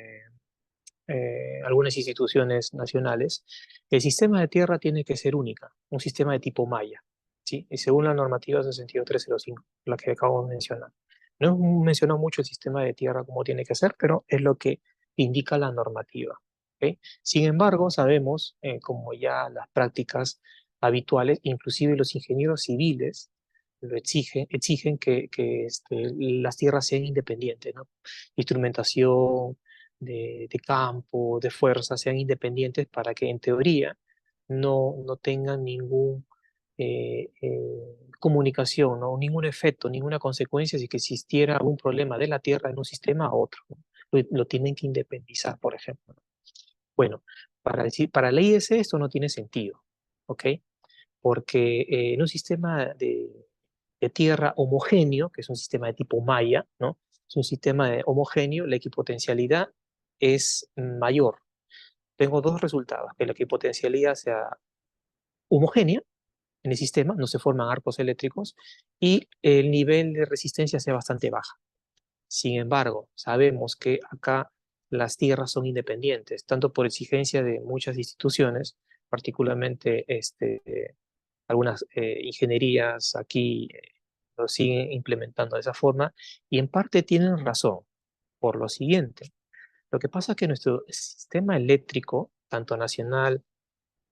algunas instituciones nacionales, el sistema de tierra tiene que ser única, un sistema de tipo malla, ¿sí? Y según la normativa 60305, la que acabo de mencionar. No he mencionado mucho el sistema de tierra como tiene que ser, pero es lo que indica la normativa, ¿ok? Sin embargo, sabemos, como ya las prácticas habituales, inclusive los ingenieros civiles lo exigen que las tierras sean independientes, ¿no? Instrumentación, de campo, de fuerza, sean independientes para que en teoría no tengan ningún comunicación, ¿no? Ningún efecto, ninguna consecuencia si que existiera algún problema de la Tierra en un sistema a otro, ¿no? Lo tienen que independizar, por ejemplo, ¿no? Bueno, para la IS esto no tiene sentido, ¿ok? Porque en un sistema de tierra homogéneo, que es un sistema de tipo Maya, ¿no? Es un sistema homogéneo, la equipotencialidad es mayor. Tengo dos resultados, que la equipotencialidad sea homogénea en el sistema, no se forman arcos eléctricos, y el nivel de resistencia sea bastante baja. Sin embargo, sabemos que acá las tierras son independientes, tanto por exigencia de muchas instituciones, particularmente algunas ingenierías aquí lo siguen implementando de esa forma, y en parte tienen razón por lo siguiente. Lo que pasa es que nuestro sistema eléctrico, tanto nacional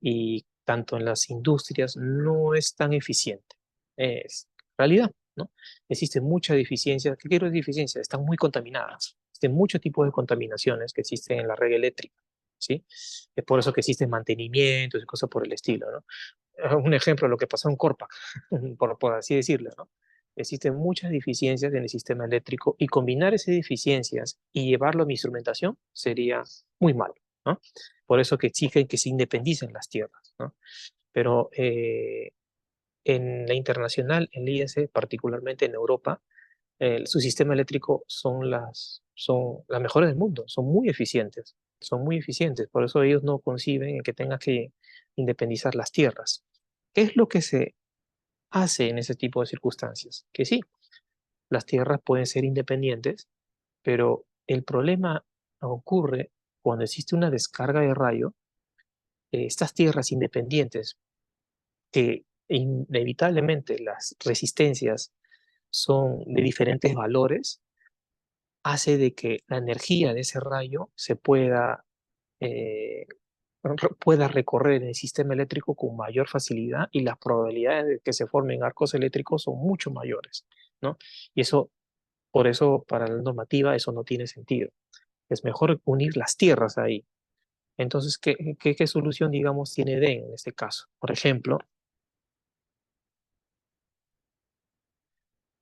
y tanto en las industrias, no es tan eficiente. Es realidad, ¿no? Existen muchas deficiencias. ¿Qué quiero decir deficiencias? Están muy contaminadas. Existen muchos tipos de contaminaciones que existen en la red eléctrica, ¿sí? Es por eso que existen mantenimientos y cosas por el estilo, ¿no? Un ejemplo, lo que pasó en Corpac, por así decirlo, ¿no? Existen muchas deficiencias en el sistema eléctrico y combinar esas deficiencias y llevarlo a mi instrumentación sería muy malo, ¿no? Por eso que exigen que se independicen las tierras, ¿no? Pero en la internacional, en la IEC, particularmente en Europa, su sistema eléctrico son las mejores del mundo, son muy eficientes, por eso ellos no conciben que tenga que independizar las tierras. ¿Qué es lo que se hace en ese tipo de circunstancias? Que sí, las tierras pueden ser independientes, pero el problema ocurre cuando existe una descarga de rayo. Estas tierras independientes, que inevitablemente las resistencias son de diferentes valores, hace de que la energía de ese rayo eh, pueda recorrer el sistema eléctrico con mayor facilidad y las probabilidades de que se formen arcos eléctricos son mucho mayores, ¿no? Y eso, por eso, para la normativa, eso no tiene sentido. Es mejor unir las tierras ahí. Entonces, ¿qué solución, digamos, tiene DEN en este caso? Por ejemplo,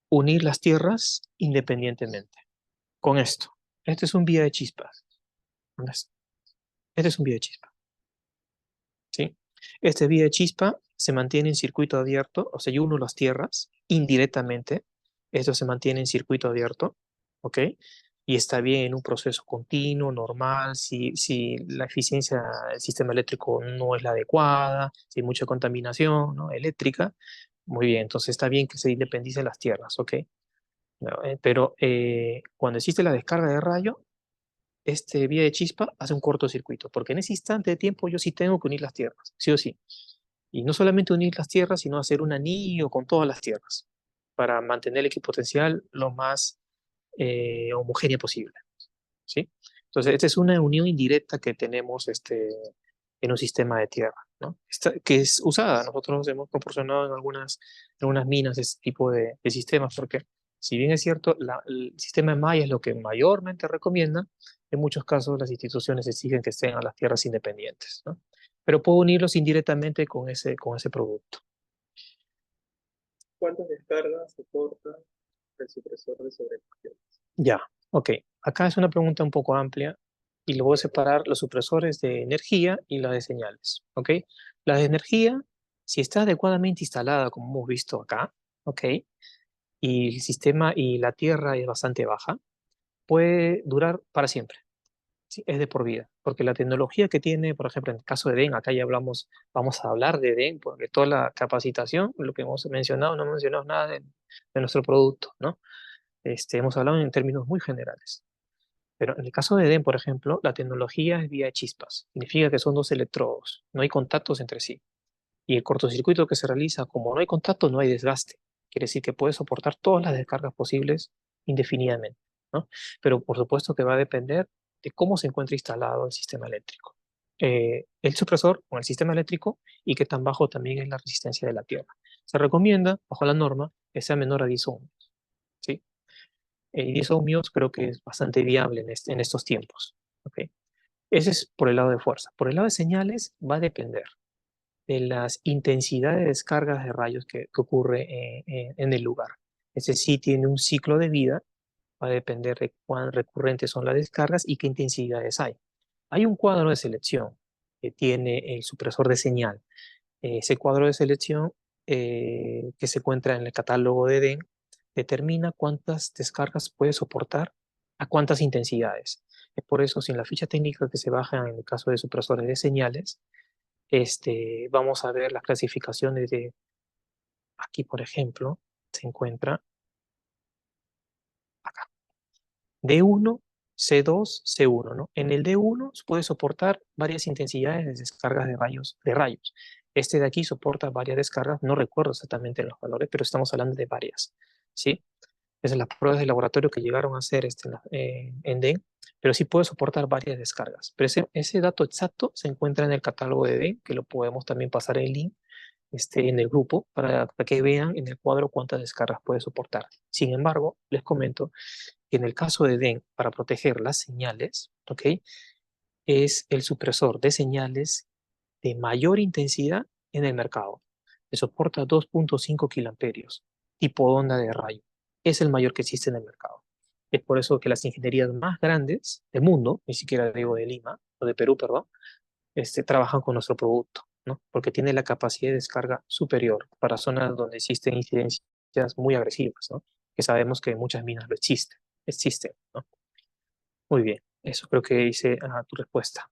unir las tierras independientemente. Con esto, este es un vía de chispas. ¿Ves? Este es un vía de chispa, ¿sí? Este vía de chispa se mantiene en circuito abierto, o sea, yo uno las tierras indirectamente, esto se mantiene en circuito abierto, ¿ok? Y está bien en un proceso continuo, normal, si la eficiencia del sistema eléctrico no es la adecuada, si hay mucha contaminación, ¿no? Eléctrica, muy bien, entonces está bien que se independicen las tierras, ¿ok? No, pero cuando existe la descarga de rayo, este vía de chispa hace un cortocircuito, porque en ese instante de tiempo yo sí tengo que unir las tierras, sí o sí. Y no solamente unir las tierras, sino hacer un anillo con todas las tierras para mantener el equipotencial lo más homogénea posible, ¿sí? Entonces, esta es una unión indirecta que tenemos en un sistema de tierra, ¿no? Que es usada. Nosotros hemos proporcionado en algunas minas este tipo de sistemas, porque si bien es cierto, el sistema de malla es lo que mayormente recomienda, en muchos casos las instituciones exigen que estén a las tierras independientes, ¿no? Pero puedo unirlos indirectamente con ese producto. ¿Cuántas descargas soporta el supresor de sobrecarga? Ya, ok. Acá es una pregunta un poco amplia y le voy a separar los supresores de energía y las de señales, ¿ok? La de energía, si está adecuadamente instalada, como hemos visto acá, ¿ok? Y el sistema y la tierra es bastante baja, puede durar para siempre, ¿sí? Es de por vida, porque la tecnología que tiene, por ejemplo, en el caso de DEN, acá ya hablamos, vamos a hablar de DEN, porque toda la capacitación, lo que hemos mencionado, no mencionamos nada de nuestro producto, ¿no? Hemos hablado en términos muy generales. Pero en el caso de EDEN, por ejemplo, la tecnología es vía de chispas. Significa que son dos electrodos, no hay contactos entre sí. Y el cortocircuito que se realiza, como no hay contacto, no hay desgaste. Quiere decir que puede soportar todas las descargas posibles indefinidamente, ¿no? Pero por supuesto que va a depender de cómo se encuentra instalado el sistema eléctrico. El supresor con el sistema eléctrico y qué tan bajo también es la resistencia de la Tierra. Se recomienda, bajo la norma, que sea menor a 10 ohms, ¿sí? Y 10 ohmios creo que es bastante viable en estos tiempos. ¿Ok? Ese es por el lado de fuerza. Por el lado de señales va a depender de las intensidades de descargas de rayos que ocurre en el lugar. Ese sí tiene un ciclo de vida, va a depender de cuán recurrentes son las descargas y qué intensidades hay. Hay un cuadro de selección que tiene el supresor de señal. Ese cuadro de selección que se encuentra en el catálogo de DEN determina cuántas descargas puede soportar a cuántas intensidades. Es por eso, si en la ficha técnica que se baja en el caso de supresores de señales, vamos a ver las clasificaciones de, aquí por ejemplo, se encuentra acá, D1, C2, C1, ¿no? En el D1 puede soportar varias intensidades de descargas de rayos. Este de aquí soporta varias descargas, no recuerdo exactamente los valores, pero estamos hablando de varias, ¿sí? Esas son las pruebas de laboratorio que llegaron a hacer en DEN, pero sí puede soportar varias descargas. Pero ese dato exacto se encuentra en el catálogo de DEN, que lo podemos también pasar en link en el grupo para que vean en el cuadro cuántas descargas puede soportar. Sin embargo, les comento que en el caso de DEN, para proteger las señales, ¿ok? Es el supresor de señales de mayor intensidad en el mercado, que soporta 2.5 kiloamperios, tipo onda de rayo. Es el mayor que existe en el mercado. Es por eso que las ingenierías más grandes del mundo, ni siquiera digo de Lima, o de Perú, perdón, trabajan con nuestro producto, ¿no? Porque tiene la capacidad de descarga superior para zonas donde existen incidencias muy agresivas, ¿no? Que sabemos que en muchas minas lo existen, ¿no? Muy bien, eso creo que hice tu respuesta.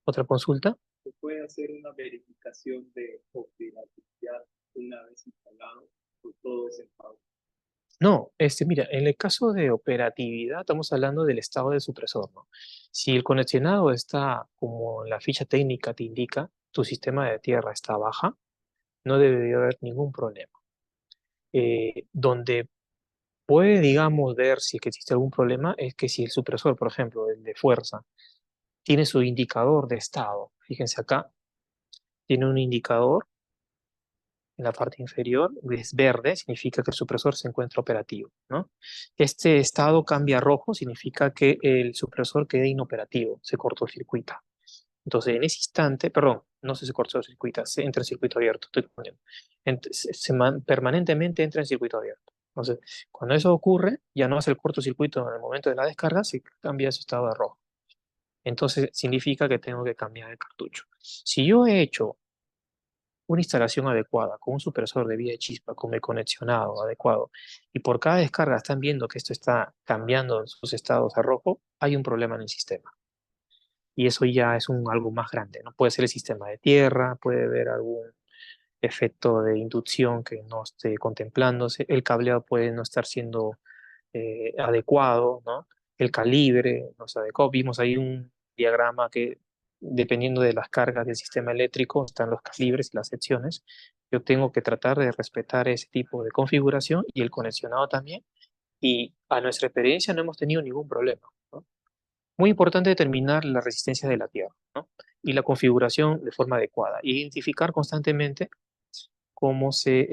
¿Otra consulta? Se puede hacer una verificación de operatividad una vez instalado, o todo es en pausa. No, mira, en el caso de operatividad estamos hablando del estado del supresor, ¿no? Si el conexionado está como la ficha técnica te indica, tu sistema de tierra está baja, no debería haber ningún problema. Donde puede, digamos, ver si es que existe algún problema es que si el supresor, por ejemplo, el de fuerza, tiene su indicador de estado, fíjense acá, tiene un indicador en la parte inferior, es verde, significa que el supresor se encuentra operativo, ¿no? Este estado cambia a rojo, significa que el supresor queda inoperativo, se cortó el circuito. Entonces, en ese instante, perdón, no se cortó el circuito, se entra en circuito abierto, estoy confundiendo. Permanentemente entra en circuito abierto. Entonces, cuando eso ocurre, ya no hace el cortocircuito en el momento de la descarga, se cambia ese estado a rojo. Entonces, significa que tengo que cambiar el cartucho. Si yo he hecho una instalación adecuada, con un supresor de vía de chispa, con el conexionado adecuado, y por cada descarga están viendo que esto está cambiando sus estados a rojo, hay un problema en el sistema. Y eso ya es algo más grande, ¿no? Puede ser el sistema de tierra, puede haber algún efecto de inducción que no esté contemplándose, el cableado puede no estar siendo adecuado, ¿no? El calibre no se adecuado. Vimos ahí un diagrama que, dependiendo de las cargas del sistema eléctrico, están los calibres y las secciones. Yo tengo que tratar de respetar ese tipo de configuración y el conexionado también. Y a nuestra experiencia no hemos tenido ningún problema, ¿no? Muy importante determinar la resistencia de la tierra, ¿no? Y la configuración de forma adecuada. Identificar constantemente cómo se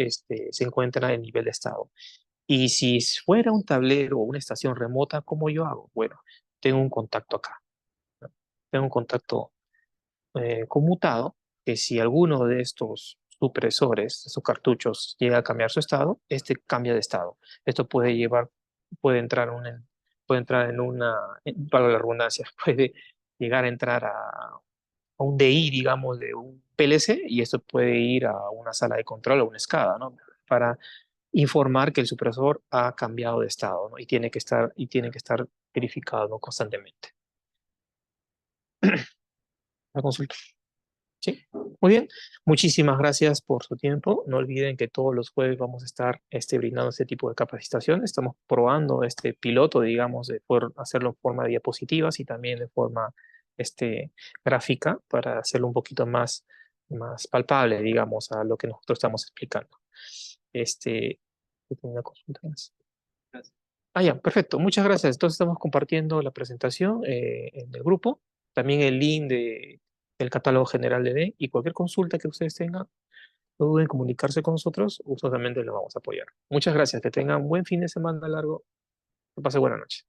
encuentra el nivel de estado. Y si fuera un tablero o una estación remota, ¿cómo yo hago? Bueno, tengo un contacto acá, ¿no? Tengo un contacto conmutado, que si alguno de estos supresores, estos cartuchos, llega a cambiar su estado, este cambia de estado. Esto puede entrar, puede entrar en para la redundancia, puede llegar a entrar a un DI, digamos, de un PLC, y esto puede ir a una sala de control o una SCADA, ¿no? Para informar que el supresor ha cambiado de estado, ¿no? Y tiene que estar verificado, ¿no? Constantemente. La consulta. Sí, muy bien. Muchísimas gracias por su tiempo. No olviden que todos los jueves vamos a estar brindando este tipo de capacitación. Estamos probando este piloto, digamos, de poder hacerlo en forma de diapositivas y también de forma gráfica para hacerlo un poquito más palpable, digamos, a lo que nosotros estamos explicando. Yo tengo una consulta más. Gracias. Ya, perfecto. Muchas gracias. Entonces estamos compartiendo la presentación en el grupo, también el link del catálogo general de DEN y cualquier consulta que ustedes tengan, no duden en comunicarse con nosotros, gustosamente les vamos a apoyar. Muchas gracias. Que tengan un buen fin de semana largo. Que pase buena noche.